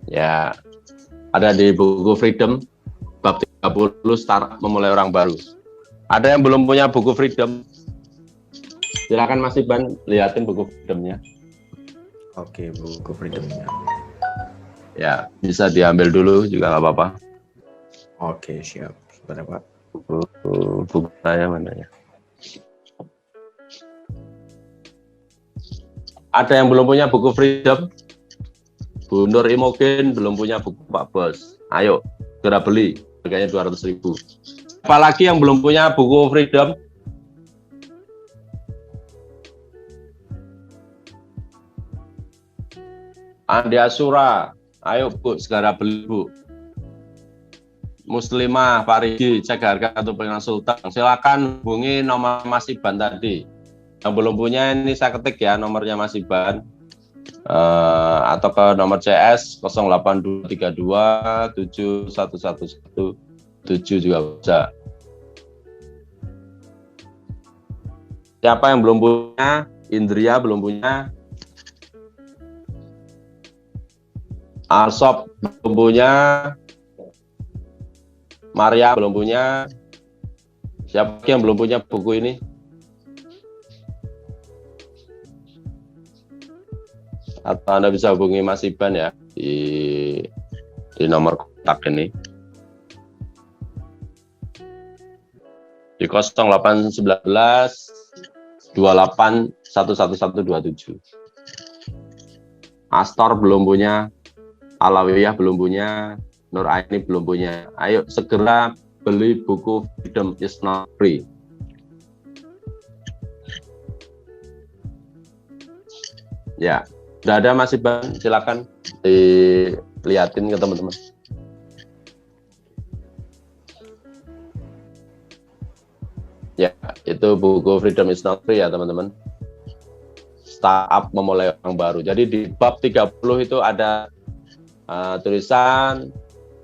Ya, Ada di buku Freedom bab 30 Startup Memulai Orang Baru. Ada yang belum punya buku Freedom? Silakan Mas Iban liatin buku Freedom-nya. Oke, buku Freedom-nya. Ya, bisa diambil dulu juga nggak apa-apa. Oke, siap. Sebentar, Pak. Buku saya mana ya? Ada yang belum punya buku Freedom? Bu Nur Imogen belum punya buku Pak Bos. Ayo, segera beli. Harganya 200.000. Apalagi yang belum punya buku Freedom? Andi Asura. Ayo Bu, segera beli Bu. Muslimah, Parigi, cek harga untuk pengonsultan. Silakan hubungi nomor Mas Iban tadi. Yang belum punya ini saya ketik ya nomornya Mas Iban. Atau ke nomor CS 08232 7111 7 juga bisa. Siapa yang belum punya? Indria belum punya. Arsop belum punya. Maria belum punya. Siapa yang belum punya buku ini? Atau Anda bisa hubungi Mas Iban ya di nomor kontak ini di 0819 28 11127. Astor belum punya, Alawiyah belum punya, Nur Aini belum punya. Ayo segera beli buku Freedom is Not Free. Ya, sudah ada Mas Iban, silakan dilihatin ke teman-teman. Ya, itu buku Freedom is Not Free ya teman-teman. Startup Memulai Orang Baru. Jadi di bab 30 itu ada tulisan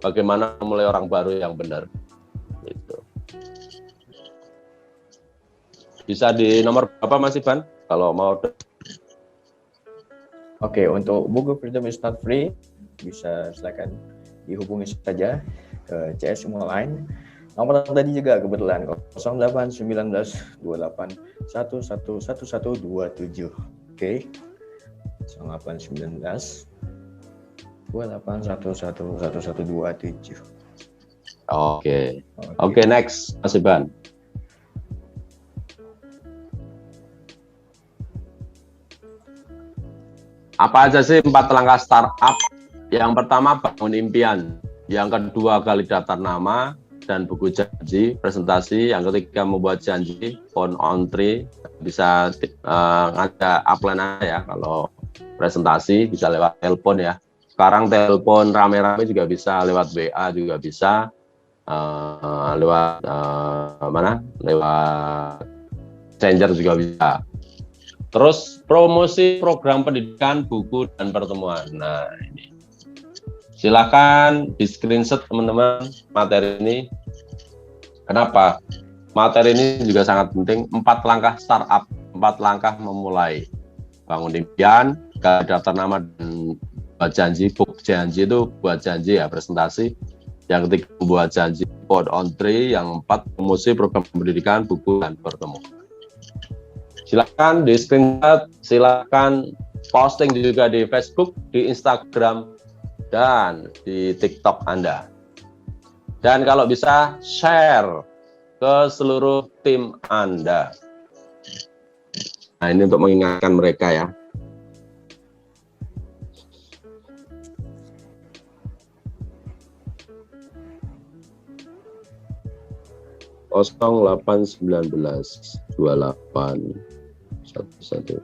bagaimana memulai orang baru yang benar. Gitu. Bisa di nomor berapa Mas Iban? Kalau mau. Oke, untuk buku Freedom is Not Free bisa silakan dihubungi saja ke CS Online. Nomor tadi juga kebetulan 0819 28 111127. Oke. 0819 28 111127. Oke, next Mas Iban. Apa aja sih 4 langkah startup? Yang pertama bangun impian, yang kedua gali daftar nama dan buku janji, presentasi, yang ketiga membuat janji, phone on tree, bisa ada upline ya kalau presentasi bisa lewat telepon ya. Sekarang telepon rame-rame juga bisa, lewat WA juga bisa, lewat lewat Messenger juga bisa. Terus promosi program pendidikan, buku, dan pertemuan. Nah ini, silakan di screenshot teman-teman materi ini. Kenapa? Materi ini juga sangat penting. 4 langkah startup, 4 langkah memulai. Bangun impian, gali daftar nama, dan buat janji. Book janji itu buat janji ya, presentasi. Yang ketiga buat janji, phone on tree. Yang 4 promosi program pendidikan, buku, dan pertemuan. Silakan di screenshot, silakan posting juga di Facebook, di Instagram, dan di TikTok Anda. Dan kalau bisa share ke seluruh tim Anda. Nah ini untuk mengingatkan mereka ya. Kosong 819 28 1117.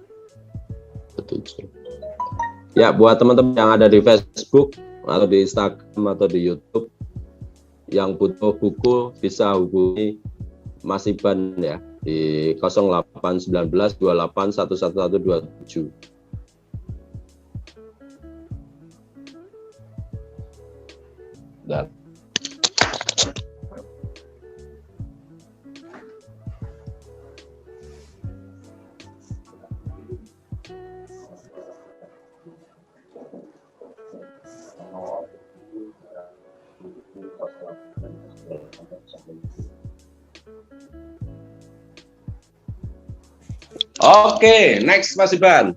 Ya, buat teman-teman yang ada di Facebook atau di Instagram atau di YouTube yang butuh buku bisa hubungi Mas Iban ya di 0819 28 11127. Dan Oke, next Mas Iban.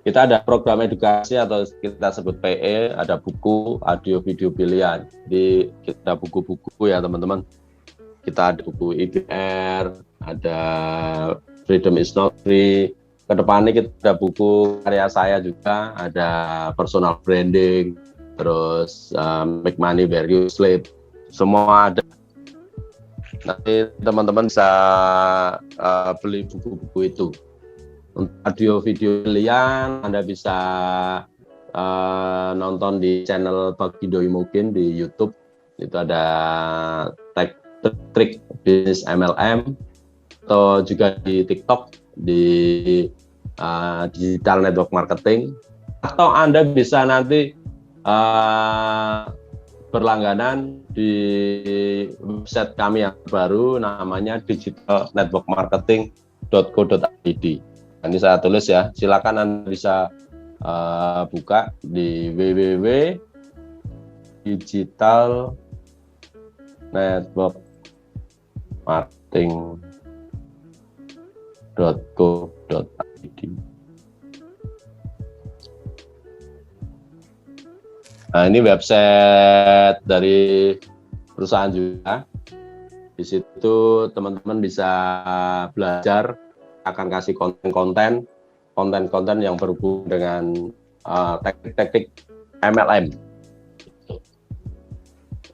Kita ada program edukasi atau kita sebut PE, ada buku, audio, video pilihan. Di kita buku-buku ya teman-teman. Kita ada buku IBR, ada Freedom is not free. Kedepannya kita ada buku karya saya juga, ada personal branding, terus make money where you sleep. Semua ada. Nanti teman-teman bisa beli buku-buku itu. Untuk audio video pilihan, Anda bisa nonton di channel Bagindo Imogen di YouTube. Itu ada trik bisnis MLM, atau juga di TikTok di digital network marketing. Atau Anda bisa nanti berlangganan di website kami yang baru, namanya digitalnetworkmarketing.co.id. Ini saya tulis ya, silakan Anda bisa buka di www.digitalnetworkmarketing.co.id. Nah, ini website dari perusahaan juga. Di situ teman-teman bisa belajar, akan kasih konten-konten yang berhubungan dengan teknik-teknik MLM.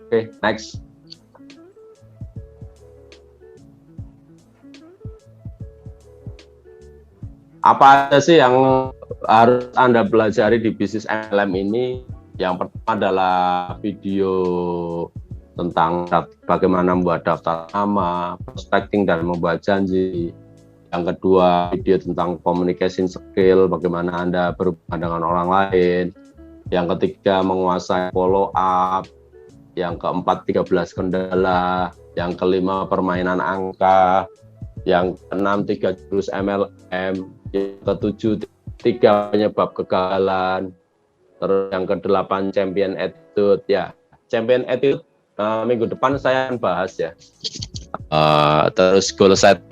Oke, next. Apa aja sih yang harus Anda pelajari di bisnis MLM ini? Yang pertama adalah video tentang bagaimana membuat daftar nama, prospecting dan membuat janji. Yang kedua, video tentang communication skill, bagaimana Anda berhubungan dengan orang lain. Yang ketiga, menguasai follow up. Yang keempat, 13 kendala. Yang kelima, permainan angka. Yang keenam, 3 jurus MLM. Yang ketujuh, 3 penyebab kegagalan. Terus yang ke-8 champion attitude. Ya, champion attitude minggu depan saya akan bahas ya. Terus goal set.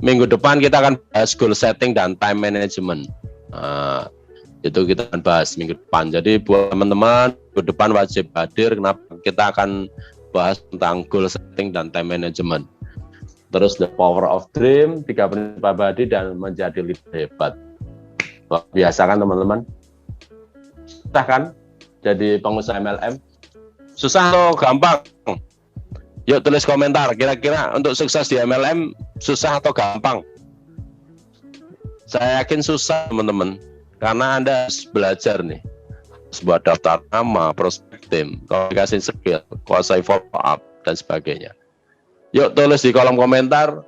Minggu depan kita akan bahas goal setting dan time management. Itu kita akan bahas minggu depan. Jadi buat teman-teman, minggu depan wajib hadir. Kenapa? Kita akan bahas tentang goal setting dan time management. Terus the power of dream, 3 prinsip abadi dan menjadi leader hebat. Biasa kan teman-teman? Susah kan jadi pengusaha MLM? Susah atau gampang? Yuk tulis komentar, kira-kira untuk sukses di MLM susah atau gampang? Saya yakin susah teman-teman, karena Anda harus belajar nih, sebuah daftar nama, prospecting, komunikasi skill, kuasai follow up dan sebagainya. Yuk tulis di kolom komentar,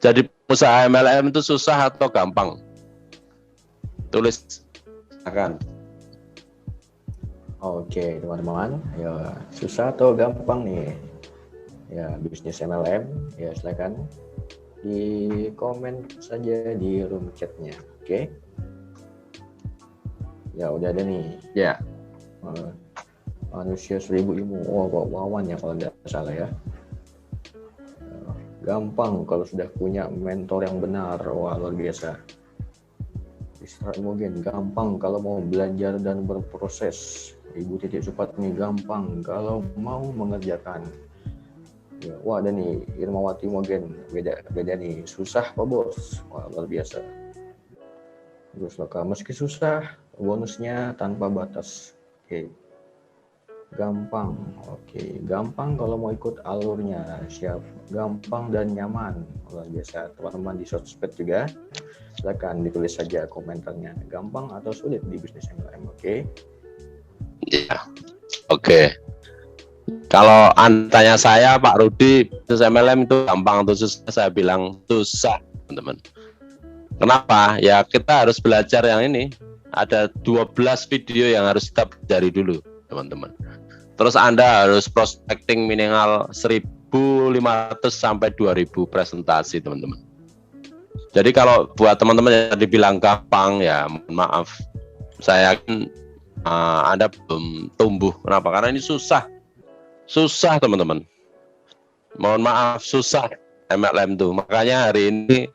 jadi pengusaha MLM itu susah atau gampang? Tulis, silakan. Oke teman-teman, ya susah atau gampang nih ya bisnis MLM? Ya silakan di komen saja di room chatnya. Oke, ya udah ada nih Ya. Manusia 1000 ilmu. Wawan ya kalau tidak salah ya. Gampang kalau sudah punya mentor yang benar. Wah, luar biasa. Imogen, gampang kalau mau belajar dan berproses. Ibu titik cepat nih, gampang kalau mau mengerjakan. Ya, wah ada nih Irmawati Imogen, beda nih. Susah Pak Bos. Wah, luar biasa. Terus meski susah, bonusnya tanpa batas. Oke. Gampang. Oke, gampang kalau mau ikut alurnya. Siap. Gampang dan nyaman. Luar biasa. Teman-teman di sosmed juga, silakan ditulis saja komentarnya. Gampang atau sulit di bisnis MLM? Oke. Ya, oke. Kalau Anda tanya saya, Pak Rudi, bisnis MLM itu gampang atau susah? Saya bilang susah, teman-teman. Kenapa? Ya kita harus belajar yang ini. Ada 12 video yang harus kita pelajari dulu, teman-teman. Terus Anda harus prospecting minimal 1.500 sampai 2.000 presentasi, teman-teman. Jadi kalau buat teman-teman yang tadi bilang gampang, ya mohon maaf, saya yakin Anda belum tumbuh. Kenapa? Karena ini susah teman-teman. Mohon maaf, susah MLM tuh. Makanya hari ini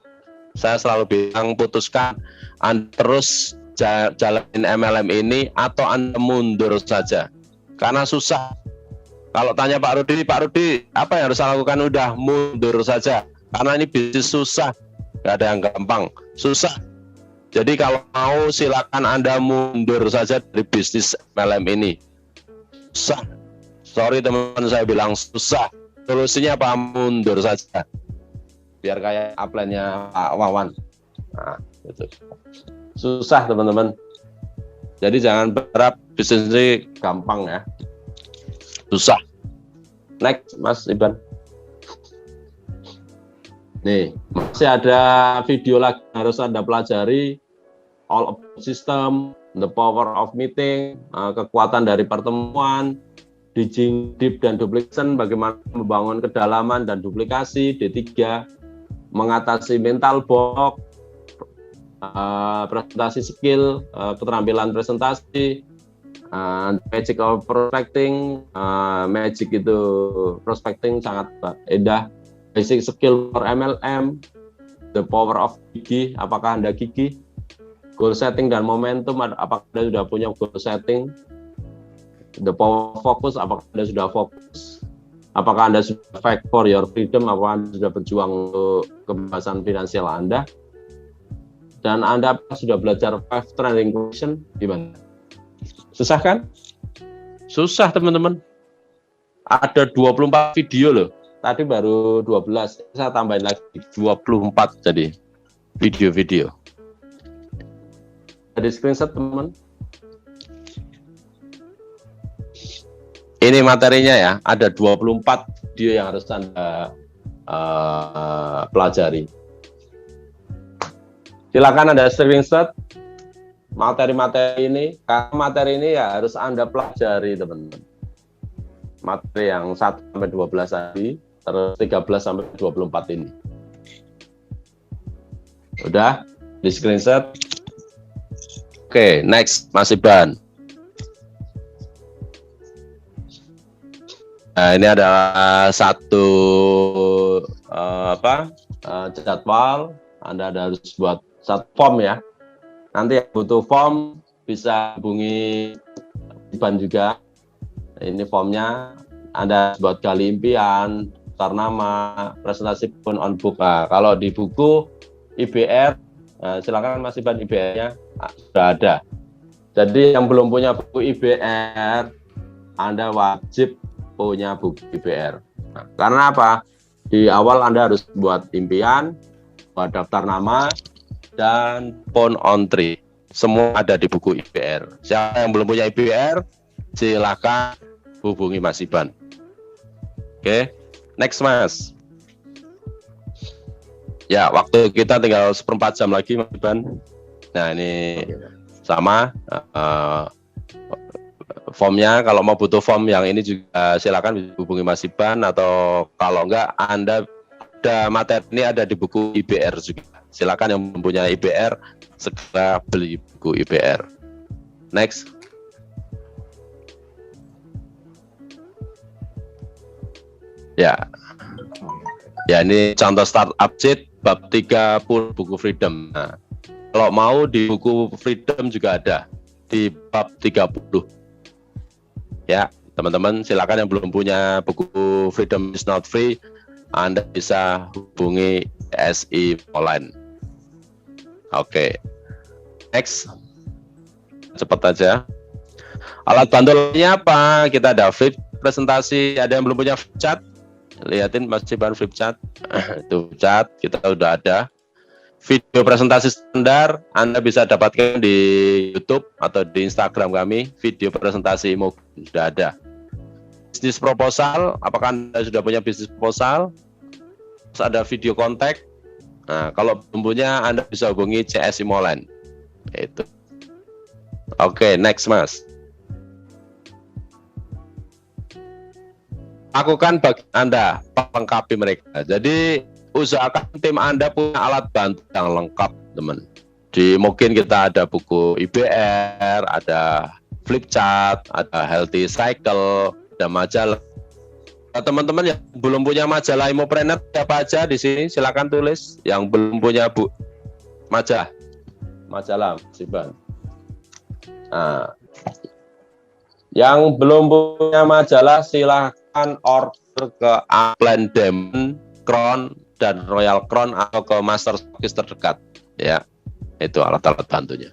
saya selalu bilang, putuskan Anda terus jalanin MLM ini atau Anda mundur saja. Karena susah. Kalau tanya Pak Rudi, apa yang harus saya lakukan? Udah mundur saja. Karena ini bisnis susah. Gak ada yang gampang, susah. Jadi kalau mau silakan Anda mundur saja dari bisnis MLM ini. Susah. Sorry teman-teman, saya bilang susah. Solusinya apa? Mundur saja. Biar kayak upline-nya Pak Wawan. Nah, gitu. Susah teman-teman. Jadi jangan berharap bisnis ini gampang ya. Susah. Next, Mas Iban. Nih, masih ada video lagi yang harus Anda pelajari. All about system, the power of meeting, kekuatan dari pertemuan, digging deep dan duplication, bagaimana membangun kedalaman dan duplikasi, D3, mengatasi mental block, presentasi skill, keterampilan presentasi, magic of prospecting, magic itu prospecting sangat indah, basic skill for MLM, the power of gigi, apakah Anda gigi, goal setting dan momentum, apakah Anda sudah punya goal setting, the power focus, apakah Anda sudah fokus, apakah Anda sudah fight for your freedom, apakah Anda sudah berjuang untuk kebebasan finansial Anda, dan Anda sudah belajar 5 trending question, gimana? Susah kan? Susah teman-teman. Ada 24 video loh. Tadi baru 12. Saya tambahin lagi 24 jadi video-video. Jadi screenshot teman-teman. Ini materinya ya. Ada 24 video yang harus Anda pelajari. Silakan Anda screenshot materi-materi ini, karena materi ini ya harus Anda pelajari teman-teman. Materi yang 1 sampai 12 tadi, terus 13 sampai 24 ini. Udah di screenshot. Oke, next Mas Iban. Nah, ini adalah satu jadwal. Anda harus buat satu form ya. Nanti yang butuh form bisa hubungi Iban juga. Ini formnya, Anda buat gali impian, daftar nama, presentasi pun on book. Nah, kalau di buku IBR, silakan Mas Iban, IBR-nya sudah ada. Jadi yang belum punya buku IBR, Anda wajib punya buku IBR. Nah, karena apa? Di awal Anda harus buat impian, buat daftar nama, dan phone on tree. Semua ada di buku IBR. Siapa yang belum punya IBR, silakan hubungi Mas Iban. Oke, next Mas. Ya, waktu kita tinggal 1/4 jam lagi Mas Iban. Nah ini sama formnya. Kalau mau butuh form yang ini juga silakan hubungi Mas Iban, atau kalau enggak Anda ada materi ini ada di buku IBR juga. Silakan yang mempunyai IBR segera beli buku IBR. Next. Ya. Ya, ini contoh startup sheet bab 30 buku Freedom. Nah, kalau mau di buku Freedom juga ada di bab 30. Ya, teman-teman silakan yang belum punya buku Freedom is not free, Anda bisa hubungi SI Online. Oke. Next. Cepat aja. Alat bantu lainnya apa? Kita ada flip presentasi. Ada yang belum punya flip chart? Lihatin Mas Iban flip chart. Itu chat kita udah ada. Video presentasi standar Anda bisa dapatkan di YouTube atau di Instagram kami. Video presentasi IMO sudah ada. Bisnis proposal, apakah Anda sudah punya bisnis proposal? Terus ada video kontak. Nah, kalau belum punya Anda bisa hubungi CS Imoland. Itu. Oke, next Mas. Lakukan bagi Anda, lengkapi mereka. Jadi usahakan tim Anda punya alat bantu yang lengkap, teman. Mungkin kita ada buku IBR, ada flip chart, ada healthy cycle, ada majalah. Teman-teman yang belum punya majalah Imopreneur siapa aja di sini, silakan tulis. Yang belum punya majalah Siban. Nah, yang belum punya majalah silahkan order ke Upland Diamond, Crown, dan Royal Crown atau ke Master Stockist terdekat. Ya, itu alat-alat bantunya.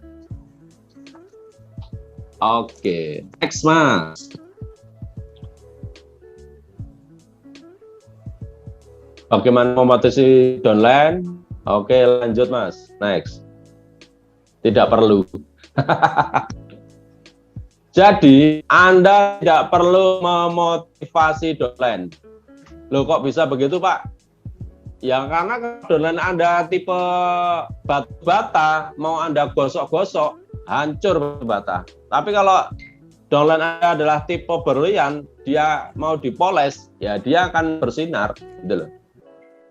Oke, next Mas. Bagaimana memotivasi downline? Oke, lanjut Mas. Next. Tidak perlu. Jadi, Anda tidak perlu memotivasi downline. Loh, kok bisa begitu, Pak? Ya, karena downline Anda tipe batu bata, mau Anda gosok-gosok, hancur bata. Tapi kalau downline Anda adalah tipe berlian, dia mau dipoles, ya dia akan bersinar. Gitu loh.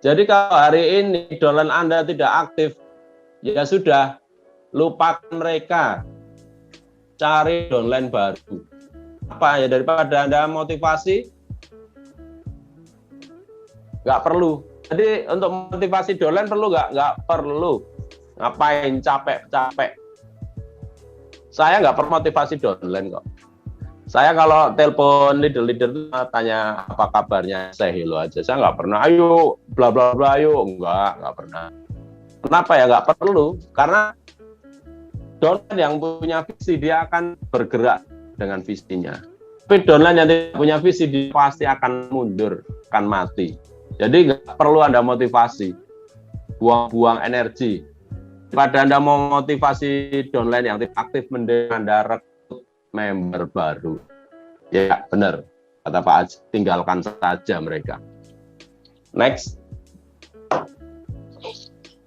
Jadi kalau hari ini downline Anda tidak aktif, ya sudah, lupakan mereka. Cari downline baru. Apa ya, daripada Anda motivasi, nggak perlu. Jadi untuk motivasi downline perlu nggak? Nggak perlu. Ngapain capek-capek? Saya nggak pernah motivasi downline kok. Saya kalau telepon leader itu tanya apa kabarnya, saya hello aja. Saya nggak pernah, ayo bla bla bla, ayo. Nggak pernah. Kenapa ya nggak perlu? Karena downline yang punya visi, dia akan bergerak dengan visinya. Tapi downline yang tidak punya visi, dia pasti akan mundur, akan mati. Jadi nggak perlu Anda motivasi, buang-buang energi. Pada Anda mau motivasi downline yang tidak aktif, mending Anda rekrut member baru. Ya benar, kata Pak Haji, tinggalkan saja mereka. Next.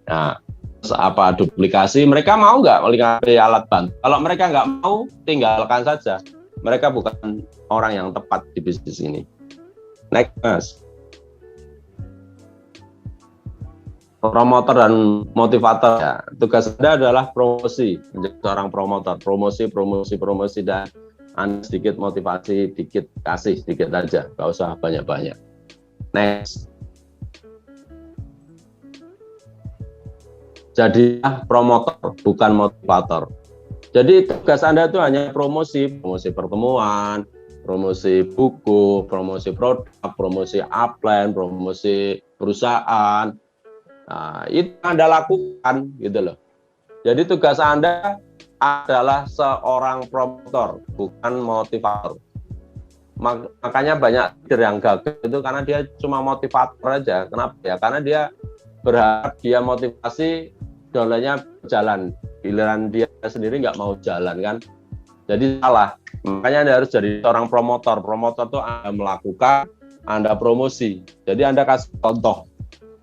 Nah, apa duplikasi, mereka mau nggak melengkapi alat bantu? Kalau mereka nggak mau, tinggalkan saja. Mereka bukan orang yang tepat di bisnis ini. Next, Mas. Promotor dan motivator, ya, tugas Anda adalah promosi, menjadi seorang promotor, promosi, dan Anda sedikit motivasi, sedikit kasih, sedikit aja, nggak usah banyak-banyak. Next. Jadilah promotor, bukan motivator. Jadi tugas Anda itu hanya promosi pertemuan, promosi buku, promosi produk, promosi upline, promosi perusahaan. Nah, itu Anda lakukan gitu loh. Jadi tugas Anda adalah seorang promotor, bukan motivator. Makanya banyak leader yang gagal itu karena dia cuma motivator aja. Kenapa ya? Karena dia berharap dia motivasi, downline-nya berjalan, giliran dia sendiri nggak mau jalan kan, jadi salah. Makanya Anda harus jadi seorang promotor. Promotor itu Anda melakukan, Anda promosi, jadi Anda kasih contoh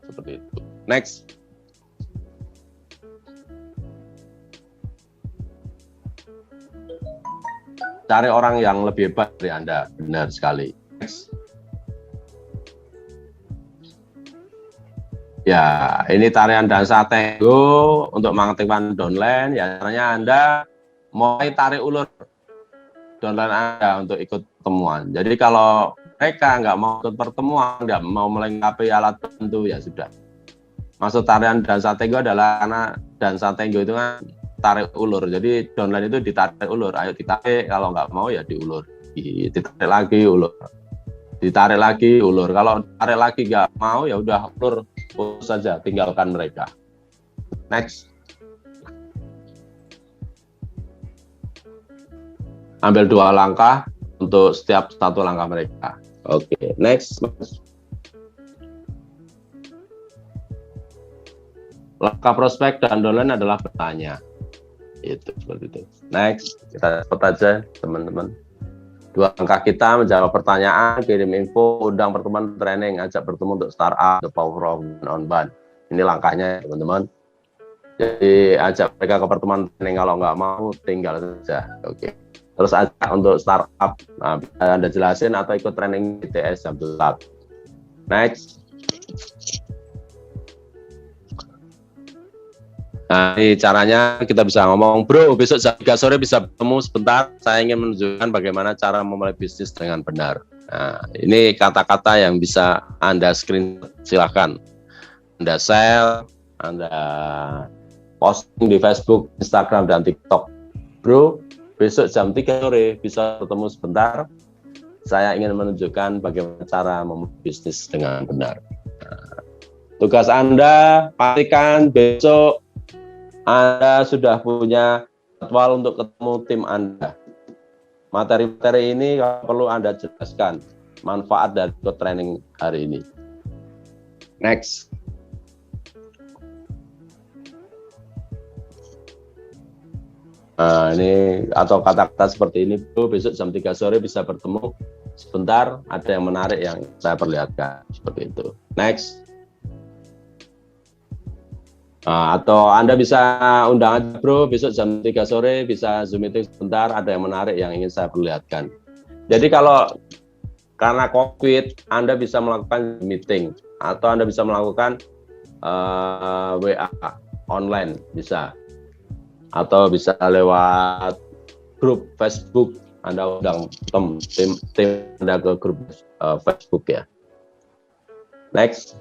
seperti itu. Next. Cari orang yang lebih hebat dari Anda, benar sekali. Next. Ya, ini tarian dansa tango untuk mengaktifkan downline. Ya, caranya Anda mulai tarik ulur downline Anda untuk ikut pertemuan. Jadi kalau mereka nggak mau ikut pertemuan, nggak mau melengkapi alat bantu, ya sudah. Maksud tarian dansa tango adalah karena dansa tango itu kan tarik ulur. Jadi downline itu ditarik ulur. Ayo ditarik, kalau nggak mau ya diulur. Ditarik lagi ulur. Ditarik lagi ulur. Kalau tarik lagi nggak mau ya udah ulur. Putus saja, tinggalkan mereka. Next. Ambil 2 langkah untuk setiap 1 langkah mereka. Oke, next. Langkah prospek dan downline adalah bertanya. Itu seperti itu. Next, kita cepat aja teman-teman. 2 langkah kita menjawab pertanyaan, kirim info, undang pertemuan training, ajak bertemu untuk startup, the power of on-ban. Ini langkahnya teman-teman. Jadi ajak mereka ke pertemuan training, kalau nggak mau tinggal saja. Oke. Terus ajak untuk startup. Nah, bisa Anda jelasin atau ikut training ITS jam 8. Next. Nah, ini caranya kita bisa ngomong, bro, besok jam 3 sore bisa bertemu sebentar. Saya ingin menunjukkan bagaimana cara memulai bisnis dengan benar. Nah, ini kata-kata yang bisa Anda screenshot, silakan. Anda share, Anda posting di Facebook, Instagram, dan TikTok. Bro, besok jam 3 sore bisa bertemu sebentar. Saya ingin menunjukkan bagaimana cara memulai bisnis dengan benar. Nah, tugas Anda, pastikan besok Anda sudah punya jadwal untuk ketemu tim Anda. Materi-materi ini kalau perlu Anda jelaskan manfaat dari ikut training hari ini. Next. Nah, ini atau kata-kata seperti ini, bro, besok jam 3 sore bisa bertemu sebentar, ada yang menarik yang saya perlihatkan, seperti itu. Next. Atau Anda bisa undang aja, bro, besok jam 3 sore bisa Zoom meeting sebentar, ada yang menarik yang ingin saya perlihatkan. Jadi kalau karena COVID, Anda bisa melakukan meeting, atau Anda bisa melakukan WA online, bisa. Atau bisa lewat grup Facebook, Anda undang tim Anda ke grup Facebook ya. Next.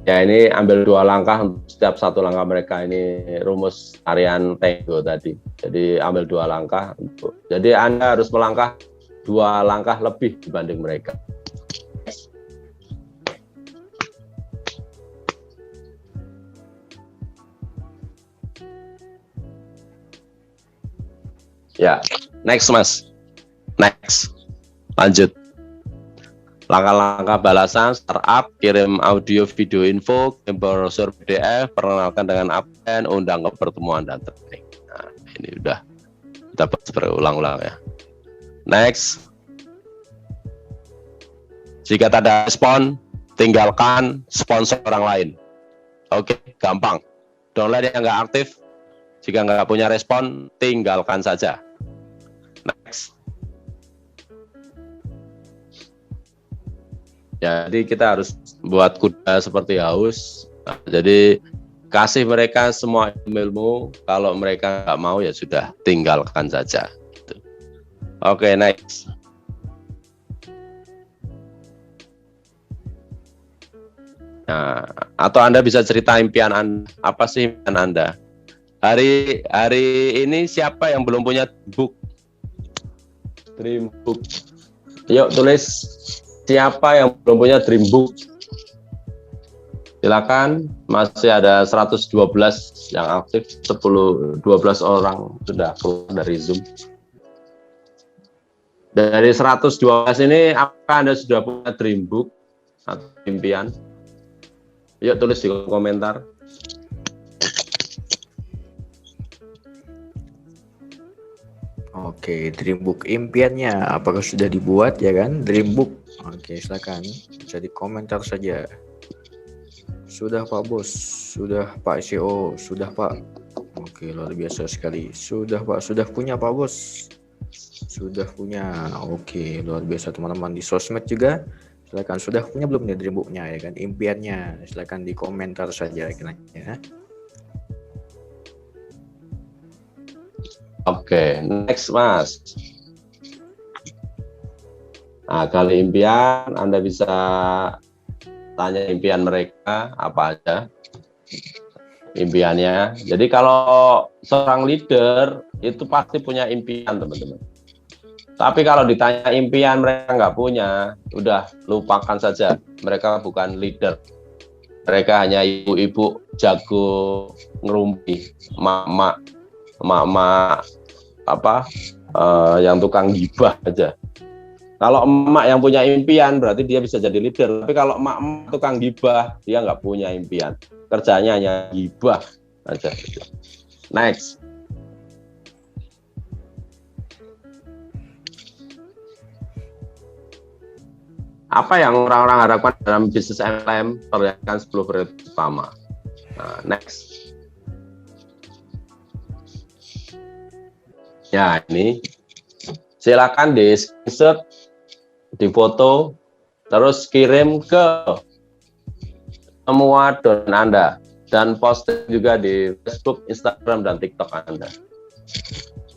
Ya, ini ambil 2 langkah untuk setiap satu langkah mereka, ini rumus tarian tango tadi. Jadi ambil 2 langkah untuk. Jadi Anda harus melangkah 2 langkah lebih dibanding mereka. Ya, next Mas. Next. Lanjut. Langkah-langkah balasan startup, kirim audio video info, kirim brosur PDF, perkenalkan dengan absen, undang ke pertemuan dan training. Nah, ini udah kita bahas berulang-ulang ya. Next. Jika tak ada respon, tinggalkan sponsor orang lain. Oke, gampang. Download yang nggak aktif, jika nggak punya respon, tinggalkan saja. Next. Jadi kita harus buat kuda seperti haus. Nah, jadi kasih mereka semua ilmu. Kalau mereka nggak mau ya sudah, tinggalkan saja. Gitu. Oke, next. Nah, atau Anda bisa cerita impian Anda. Apa sih impian Anda? Hari ini siapa yang belum punya book? Dream book. Yuk tulis. Siapa yang belum punya dream book? Silakan, masih ada 112 yang aktif, 12 orang sudah keluar dari Zoom. Dari 112 ini, apakah Anda sudah punya dream book atau impian? Yuk tulis di komentar. Oke, dream book impiannya apakah sudah dibuat ya kan? Dream book. Oke, silakan bisa di komentar saja. Sudah Pak Bos, sudah Pak CEO, sudah Pak. Oke, luar biasa sekali. Sudah Pak, sudah punya Pak Bos. Sudah punya. Oke, luar biasa teman-teman di sosmed juga. Silakan, sudah punya belum nih dream booknya ya kan? Impiannya, silakan di komentar saja ya. Oke, next Mas. Nah, kali impian, Anda bisa tanya impian mereka apa aja impiannya. Jadi kalau seorang leader itu pasti punya impian, teman-teman. Tapi kalau ditanya impian mereka nggak punya, udah lupakan saja. Mereka bukan leader. Mereka hanya ibu-ibu jago ngerumpi, emak-emak yang tukang gibah aja. Kalau emak yang punya impian berarti dia bisa jadi leader. Tapi kalau emak tukang gibah, dia nggak punya impian. Kerjanya hanya gibah aja. Next. Apa yang orang-orang harapkan dalam bisnis MLM? Perlihatkan 10 prioritas utama. Nah, next. Ya, ini silakan di screenshot, di foto, terus kirim ke semua downline Anda dan posting juga di Facebook, Instagram, dan TikTok Anda.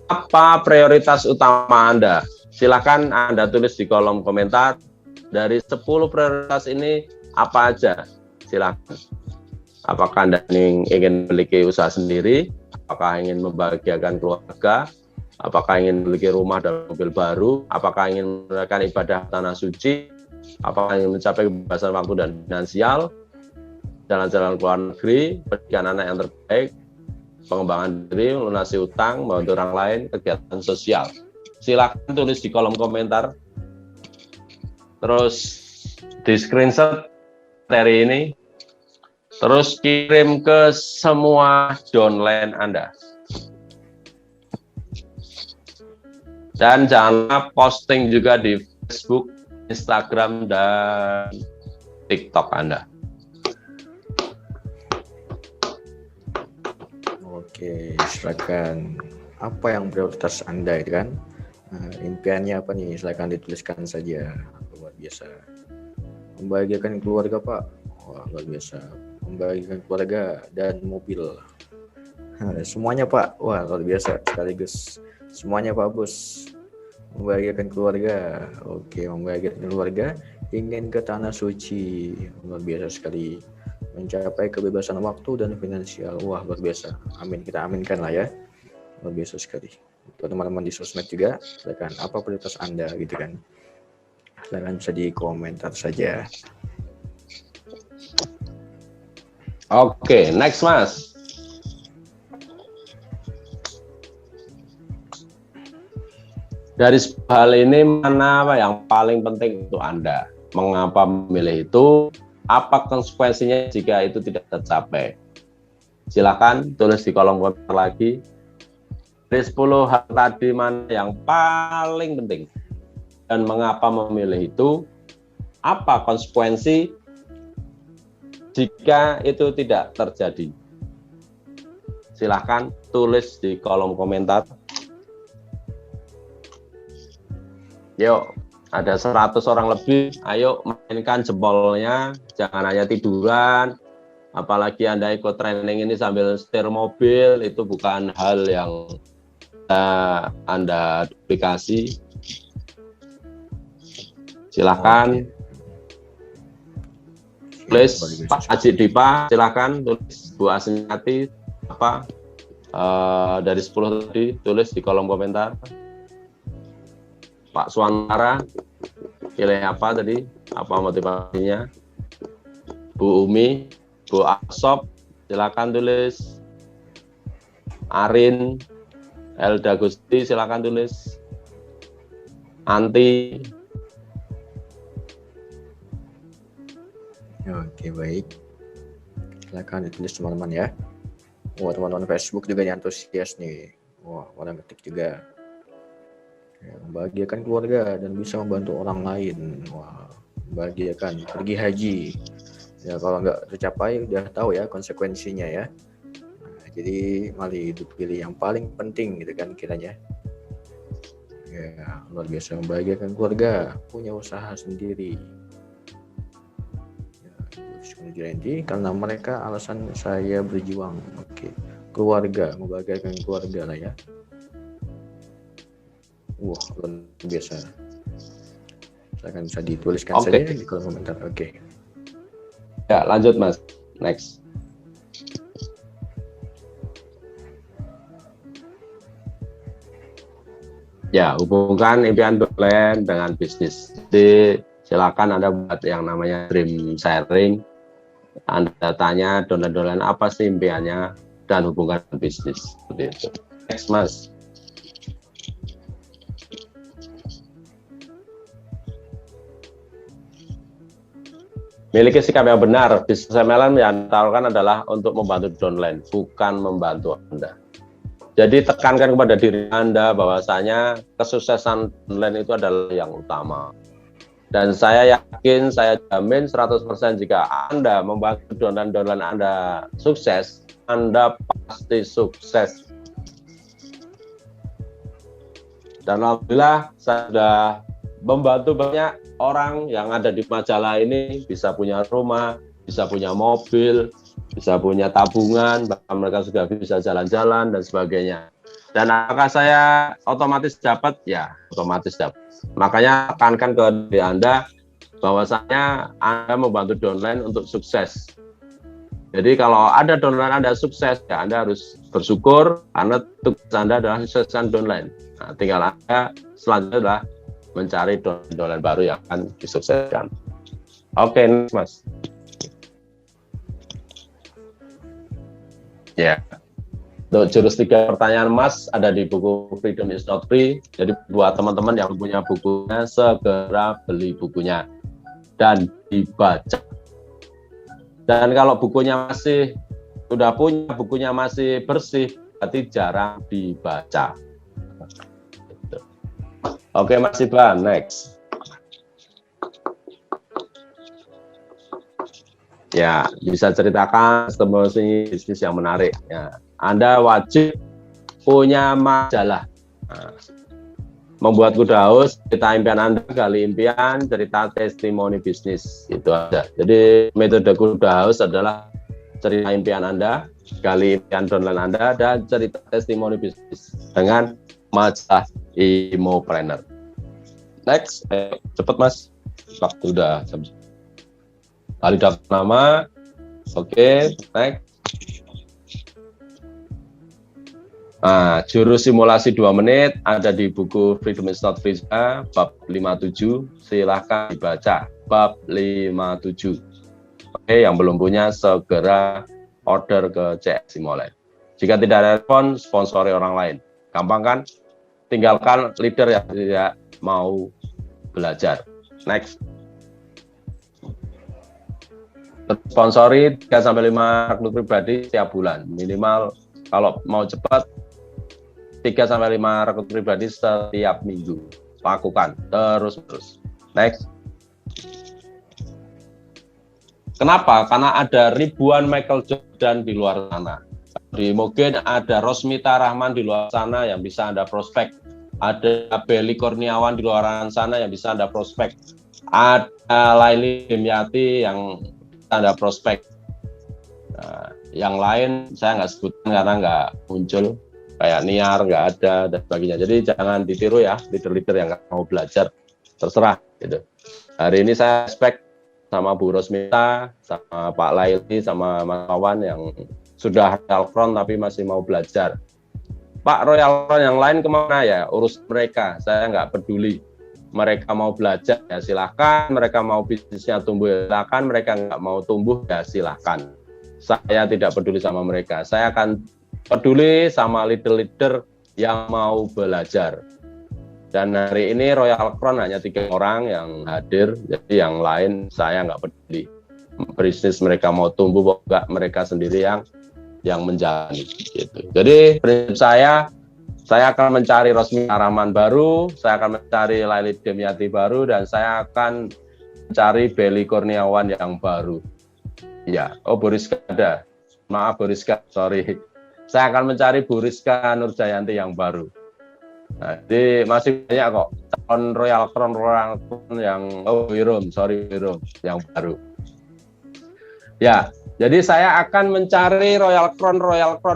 Apa prioritas utama Anda? Silakan Anda tulis di kolom komentar. Dari 10 prioritas ini apa aja? Silakan. Apakah Anda ingin memiliki usaha sendiri? Apakah ingin membahagiakan keluarga? Apakah ingin memiliki rumah dan mobil baru? Apakah ingin melakukan ibadah tanah suci? Apakah ingin mencapai kebebasan waktu dan finansial? Jalan-jalan ke luar negeri, pendidikan anak yang terbaik, pengembangan diri, melunasi utang, membantu orang lain, kegiatan sosial. Silakan tulis di kolom komentar. Terus di screenshot materi ini, terus kirim ke semua downline Anda. Dan jangan lupa posting juga di Facebook, Instagram, dan TikTok Anda. Oke, silakan. Apa yang prioritas Anda itu kan? Impiannya apa nih? Silakan dituliskan saja. Luar biasa. Membahagiakan keluarga, Pak. Wah, luar biasa. Membahagiakan keluarga dan mobil. Semuanya, Pak. Wah, luar biasa sekaligus. Semuanya, Pak Bos. Membahagiakan keluarga. Oke, membahagiakan keluarga. Ingin ke tanah suci. Luar biasa sekali. Mencapai kebebasan waktu dan finansial. Wah, luar biasa. Amin, kita aminkan lah ya. Luar biasa sekali. Untuk teman-teman di sosmed juga, silakan apa prioritas Anda gitu kan. Silakan bisa di komentar saja. Oke, next Mas. Dari hal ini mana yang paling penting untuk Anda? Mengapa memilih itu? Apa konsekuensinya jika itu tidak tercapai? Silakan tulis di kolom komentar lagi. Dari 10 hal tadi mana yang paling penting? Dan mengapa memilih itu? Apa konsekuensi jika itu tidak terjadi? Silakan tulis di kolom komentar. Yuk, ada 100 orang lebih, ayo mainkan jempolnya, jangan hanya tiduran, apalagi Anda ikut training ini sambil setir mobil, itu bukan hal yang Anda duplikasi. Silakan. Tulis Pak Haji Dipa, silakan tulis Bu Asniati apa dari 10 tadi, tulis di kolom komentar. Pak Suantara, pilih apa tadi? Apa motivasinya? Bu Umi, Bu Asop, silakan tulis. Arin, Elda Gusti, silakan tulis. Anti. Oke, baik. Silakan ditulis teman-teman ya. Wah, teman-teman Facebook juga yang antusias nih. Wah, orang ketik juga. Ya, membahagiakan keluarga dan bisa membantu orang lain. Wah, membahagiakan, pergi haji. Ya, kalau nggak tercapai udah tahu ya konsekuensinya ya. Nah, jadi mari dipilih yang paling penting gitu kan kiranya. Ya, luar biasa, membahagiakan keluarga, punya usaha sendiri. Ya, karena mereka alasan saya berjuang. Oke, keluarga, membahagiakan keluarga lah ya. Wah, luar biasa. Silakan bisa dituliskan saja di kolom komentar. Oke. Ya, lanjut Mas. Next. Ya, hubungkan impian downline dengan bisnis. Jadi, silakan Anda buat yang namanya dream sharing. Anda tanya downline apa sih impiannya dan hubungkan bisnis. Seperti itu. Next, Mas. Miliki sikap yang benar. Bisnis MLM yang ditawarkan adalah untuk membantu downline, bukan membantu Anda. Jadi tekankan kepada diri Anda bahwasanya kesuksesan downline itu adalah yang utama. Dan saya yakin, saya jamin 100% jika Anda membantu downline Anda sukses, Anda pasti sukses. Dan alhamdulillah saya sudah membantu banyak orang yang ada di majalah ini bisa punya rumah, bisa punya mobil, bisa punya tabungan, bahkan mereka sudah bisa jalan-jalan dan sebagainya. Dan apakah saya otomatis dapat? Ya, otomatis dapat. Makanya tekankan ke diri Anda bahwasanya Anda membantu downline untuk sukses. Jadi kalau ada downline Anda sukses, ya Anda harus bersyukur karena tugas Anda adalah sukseskan downline. Nah, tinggal Anda selanjutnya adalah mencari downline baru yang akan disukseskan. Oke, Mas. Ya. Untuk jurus 3 pertanyaan Mas ada di buku Freedom is Not Free. Jadi buat teman-teman yang punya bukunya, segera beli bukunya dan dibaca. Dan kalau bukunya masih sudah punya, bukunya masih bersih, berarti jarang dibaca. Oke Mas Iban, next. Ya, bisa ceritakan testimoni bisnis yang menarik. Ya, Anda wajib punya majalah. Nah, membuat kuda haus, cerita impian Anda, gali impian, cerita testimoni bisnis. Itu aja. Jadi metode kuda haus adalah cerita impian Anda, gali impian downline Anda, dan cerita testimoni bisnis dengan majalah Imopreneur. Next, cepet Mas. Waktu udah kali daftar nama. Oke, next. Nah, jurus simulasi 2 menit ada di buku Freedom is Not Free bab 57. Silahkan dibaca bab 57. Oke, yang belum punya segera order ke CS Simolek. Jika tidak ada respon, sponsori orang lain. Gampang kan? Tinggalkan leader yang tidak mau belajar. Next. Sponsori 3-5 rekrut pribadi setiap bulan. Minimal kalau mau cepat 3-5 rekrut pribadi setiap minggu. Lakukan terus. Next. Kenapa? Karena ada ribuan Michael Jordan di luar sana. Mungkin ada Rosmita Rahman di luar sana yang bisa Anda prospek. Ada Belly Kurniawan di luar sana yang bisa Anda prospek. Ada Laili Dimyati yang Anda prospek. Nah, yang lain saya nggak sebutkan karena nggak muncul. Kayak Niar nggak ada dan sebagainya. Jadi jangan ditiru ya leader-leader yang nggak mau belajar. Terserah gitu. Hari ini saya spek sama Bu Rosmita, sama Pak Laili, sama Mas Wawan yang sudah Royal Crown tapi masih mau belajar. Pak, Royal Crown yang lain kemana ya? Urus mereka, saya nggak peduli. Mereka mau belajar ya silahkan, mereka mau bisnisnya tumbuh ya silahkan, mereka nggak mau tumbuh ya silahkan. Saya tidak peduli sama mereka, saya akan peduli sama leader-leader yang mau belajar. Dan hari ini Royal Crown hanya 3 orang yang hadir, jadi yang lain saya nggak peduli. Bisnis mereka mau tumbuh, enggak mereka sendiri yang menjalani. Gitu. Jadi prinsip saya akan mencari Rosmita Rahman baru, saya akan mencari Laili Dimyati baru, dan saya akan mencari Belly Kurniawan yang baru. Ya, Boriska ada. Maaf Boriska, sorry. Saya akan mencari Boriska Nurjayanti yang baru. Nah, jadi masih banyak kok calon Royal Crown yang Wirum yang baru. Ya, jadi saya akan mencari Royal Crown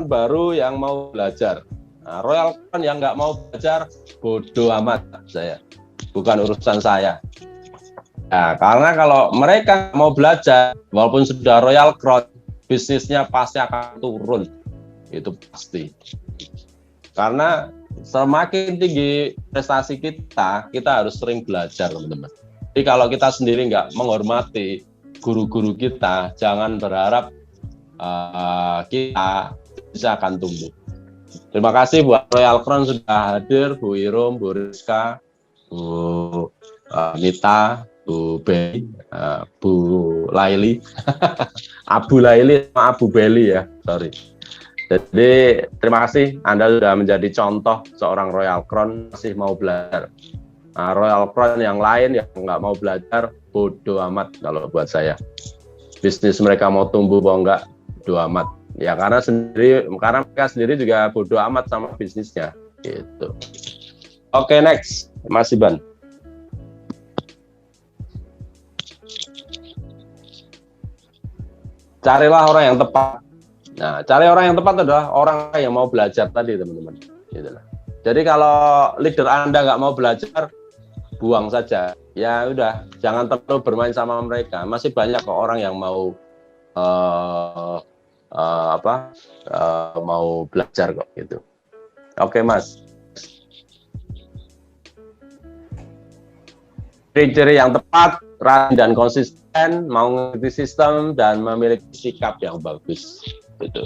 baru yang mau belajar. Nah, Royal Crown yang nggak mau belajar, bodoh amat saya. Bukan urusan saya. Nah, karena kalau mereka mau belajar, walaupun sudah Royal Crown, bisnisnya pasti akan turun. Itu pasti. Karena semakin tinggi prestasi kita harus sering belajar, teman-teman. Jadi kalau kita sendiri nggak menghormati guru-guru kita, jangan berharap kita bisa akan tumbuh. Terima kasih buat Royal Crown sudah hadir, Bu Irum, Bu Rizka, Bu Mita, Bu Beli, Bu Laili, Abu Laili sama Abu Beli ya, sorry. Jadi terima kasih Anda sudah menjadi contoh seorang Royal Crown masih mau belajar. Nah, Royal Crown yang lain yang nggak mau belajar, bodoh amat kalau buat saya. Bisnis mereka mau tumbuh atau enggak, bodoh amat. Ya karena mereka sendiri juga bodoh amat sama bisnisnya. Gitu. Oke, next, Mas Iban. Carilah orang yang tepat. Nah, cari orang yang tepat adalah orang yang mau belajar tadi, teman-teman. Gitu. Jadi kalau leader Anda nggak mau belajar, buang saja. Ya udah, jangan terlalu bermain sama mereka. Masih banyak kok orang yang mau mau belajar kok gitu. Oke, Mas. Ciri-ciri yang tepat, rajin dan konsisten, mau mengerti sistem dan memiliki sikap yang bagus. Gitu.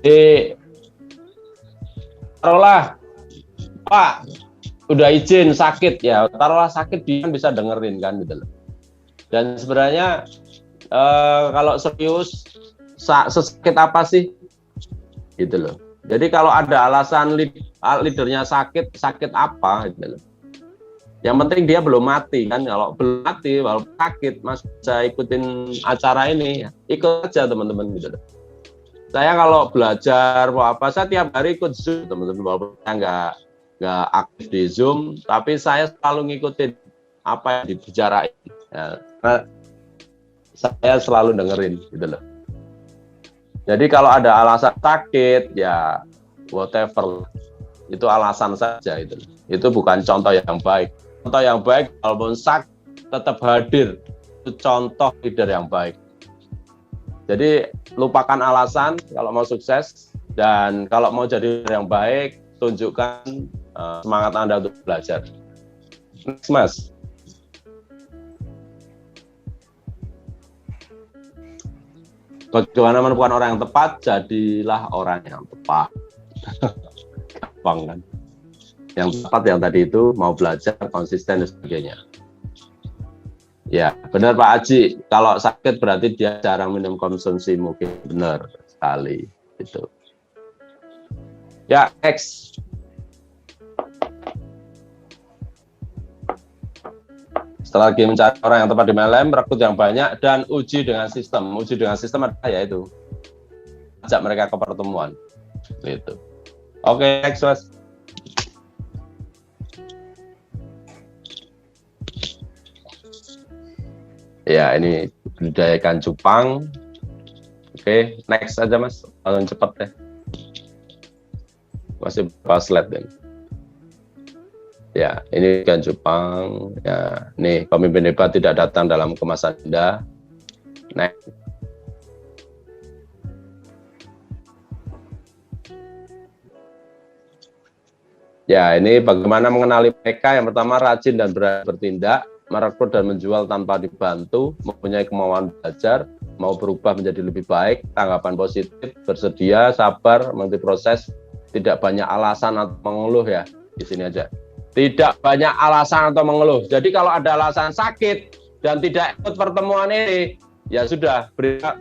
Jadi, taruhlah, Pak, udah izin sakit ya, taruhlah sakit dia bisa dengerin kan gitu loh. Dan sebenarnya kalau serius sesakit apa sih? Gitu loh. Jadi kalau ada alasan leadernya sakit apa gitu loh. Yang penting dia belum mati kan. Kalau belum mati, walaupun sakit, masih bisa ikutin acara ini, ikut aja teman-teman gitu. Saya kalau belajar apa, saya tiap hari ikut Zoom teman-teman, walaupun saya nggak aktif di Zoom, tapi saya selalu ngikutin apa yang dibicarain. Ya, karena saya selalu dengerin gitu loh. Jadi kalau ada alasan sakit, ya whatever, itu alasan saja itu. Itu bukan contoh yang baik. Contoh yang baik, walaupun sakit tetap hadir, itu contoh leader yang baik. Jadi lupakan alasan kalau mau sukses, dan kalau mau jadi leader yang baik, tunjukkan semangat Anda untuk belajar. Next, Mas. Bagaimana menemukan orang yang tepat? Jadilah orang yang tepat. Gampang kan? Yang tepat yang tadi itu mau belajar, konsisten dan sebagainya. Ya, benar Pak Haji. Kalau sakit berarti dia jarang minum konsumsi, mungkin benar sekali itu. Ya, next. Setelah lagi mencari orang yang tepat di MLM, rekrut yang banyak, dan uji dengan sistem. Uji dengan sistem adalah yaitu ajak mereka ke pertemuan. Gitu. Oke, next, Mas. Ya, ini budidayakan cupang. Oke, next aja Mas. Langsung cepat deh. Masih beberapa slide deh. Ya, ini ikan cupang. Ya, nih pemimpin hebat tidak datang dalam kemasan indah. Next. Ya, ini bagaimana mengenali mereka. Yang pertama, rajin dan berani bertindak, merekrut dan menjual tanpa dibantu, mempunyai kemauan belajar, mau berubah menjadi lebih baik, tanggapan positif, bersedia, sabar, mengerti proses, tidak banyak alasan atau mengeluh ya. Di sini aja. Tidak banyak alasan atau mengeluh. Jadi kalau ada alasan sakit dan tidak ikut pertemuan ini, ya sudah,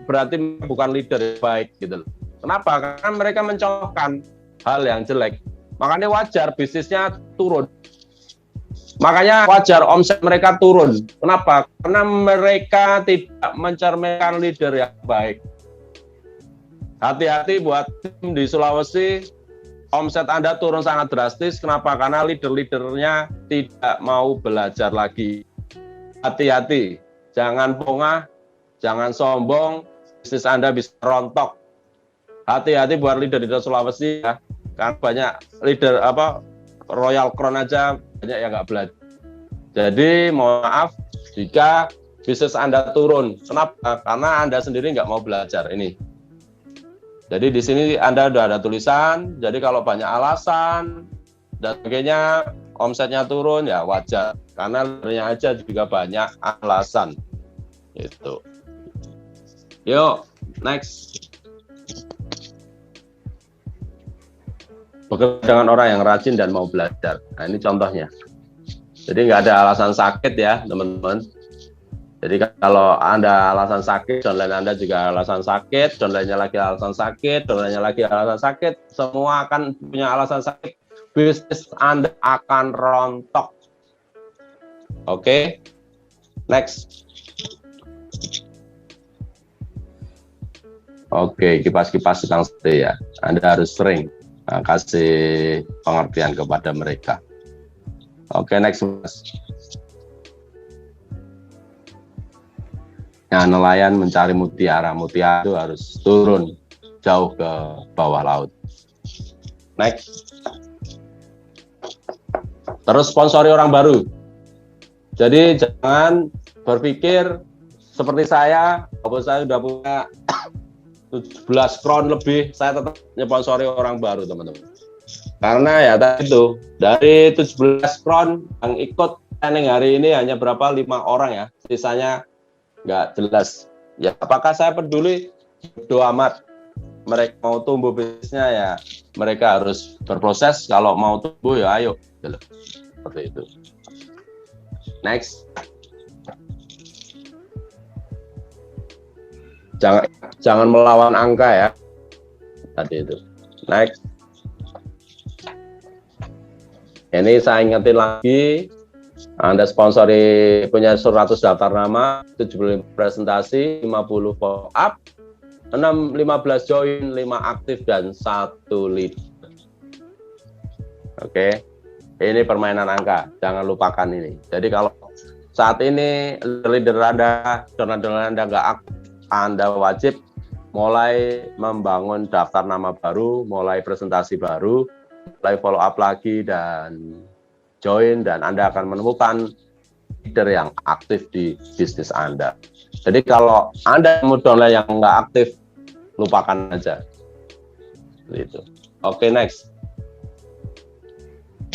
berarti bukan leader yang baik gitu loh. Kenapa? Karena mereka mencontohkan hal yang jelek. Makanya wajar bisnisnya turun. Makanya wajar omset mereka turun. Kenapa? Karena mereka tidak mencerminkan leader yang baik. Hati-hati buat tim di Sulawesi, omset Anda turun sangat drastis. Kenapa? Karena leader-leadernya tidak mau belajar lagi. Hati-hati, jangan pongah, jangan sombong, bisnis Anda bisa rontok. Hati-hati buat leader-leader Sulawesi ya. Karena banyak leader Royal Crown aja banyak yang nggak belajar. Jadi mohon maaf jika bisnis Anda turun. Kenapa? Karena Anda sendiri nggak mau belajar ini. Jadi di sini Anda udah ada tulisan. Jadi kalau banyak alasan dan sebagainya, omsetnya turun ya wajar. Karena leadernya aja juga banyak alasan. Itu. Yuk, next. Bekerja dengan orang yang rajin dan mau belajar. Nah, ini contohnya. Jadi nggak ada alasan sakit ya, teman-teman. Jadi kalau Anda alasan sakit, downline Anda juga alasan sakit, downline-nya lagi alasan sakit, downline-nya lagi alasan sakit, semua akan punya alasan sakit. Bisnis Anda akan rontok. Oke, next. Oke, kipas-kipas sedang stay ya. Anda harus sering kasih pengertian kepada mereka. Oke, next Mas. Nah, nelayan mencari mutiara. Mutiara itu harus turun jauh ke bawah laut. Next. Terus sponsori orang baru. Jadi jangan berpikir seperti saya, walaupun saya sudah punya 17 crown lebih, saya tetap sponsori orang baru, teman-teman. Karena ya tadi itu, dari 17 crown yang ikut training hari ini hanya berapa? 5 orang ya, sisanya nggak jelas. Ya apakah saya peduli? Bodo amat. Mereka mau tumbuh bisnisnya ya mereka harus berproses. Kalau mau tumbuh ya ayo. Seperti itu. Next. Jangan melawan angka ya. Tadi itu. Next. Ini saya ingetin lagi. Anda sponsori punya 100 daftar nama, 75 presentasi, 50 follow up, 15 join, 5 aktif, dan 1 lead. Oke, ini permainan angka, jangan lupakan ini. Jadi kalau saat ini leader Anda, donor-donor Anda nggak aktif, Anda wajib mulai membangun daftar nama baru, mulai presentasi baru, mulai follow up lagi, dan join, dan Anda akan menemukan leader yang aktif di bisnis Anda. Jadi kalau Anda mau downline yang nggak aktif, lupakan aja. Gitu. Oke, next.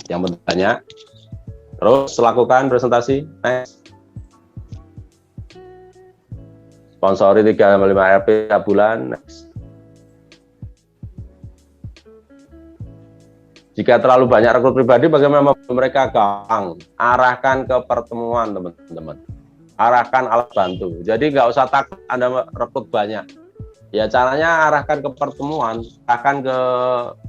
Yang bertanya, terus lakukan presentasi. Next. Sponsori 3-5 RP tiap bulan. Next. Jika terlalu banyak rekrut pribadi, bagaimana mereka gampang? Arahkan ke pertemuan, teman-teman. Arahkan alat bantu. Jadi nggak usah takut Anda rekrut banyak. Ya caranya arahkan ke pertemuan, arahkan ke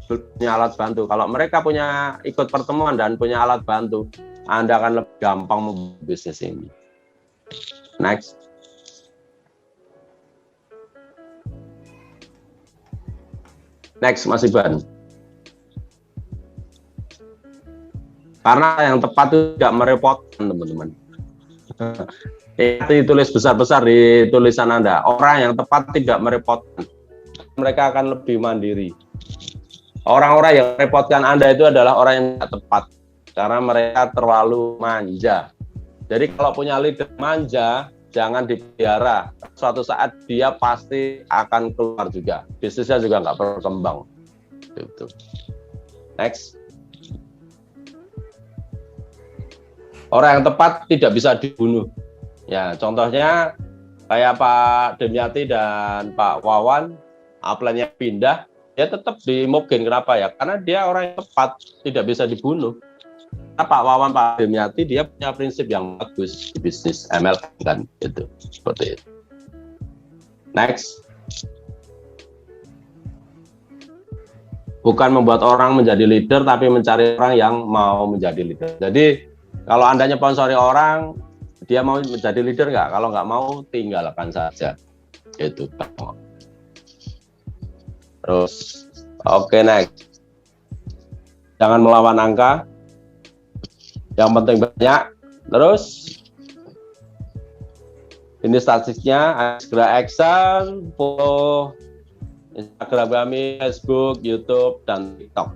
punya alat bantu. Kalau mereka punya ikut pertemuan dan punya alat bantu, Anda akan lebih gampang membuat bisnis ini. Next. Next, Mas Iban. Karena yang tepat itu tidak merepotkan, teman-teman. Ditulis besar-besar di tulisan Anda. Orang yang tepat tidak merepotkan. Mereka akan lebih mandiri. Orang-orang yang merepotkan Anda itu adalah orang yang tidak tepat. Karena mereka terlalu manja. Jadi kalau punya leader manja, jangan dipelihara. Suatu saat dia pasti akan keluar juga. Bisnisnya juga nggak berkembang. Gitu. Next. Orang yang tepat tidak bisa dibunuh. Ya, contohnya kayak Pak Demyati dan Pak Wawan, upline-nya pindah, dia tetap di Mogen. Kenapa ya? Karena dia orang yang tepat, tidak bisa dibunuh. Nah, Pak Wawan, Pak Demyati, dia punya prinsip yang bagus di bisnis ML kan, itu seperti itu. Next. Bukan membuat orang menjadi leader, tapi mencari orang yang mau menjadi leader. Jadi kalau Anda sponsori orang, dia mau menjadi leader nggak? Kalau nggak mau, tinggalkan saja. Itu. Terus, oke, next. Jangan melawan angka. Yang penting banyak. Terus, ini statistiknya. Segera action, follow Instagram kami, Facebook, YouTube, dan TikTok.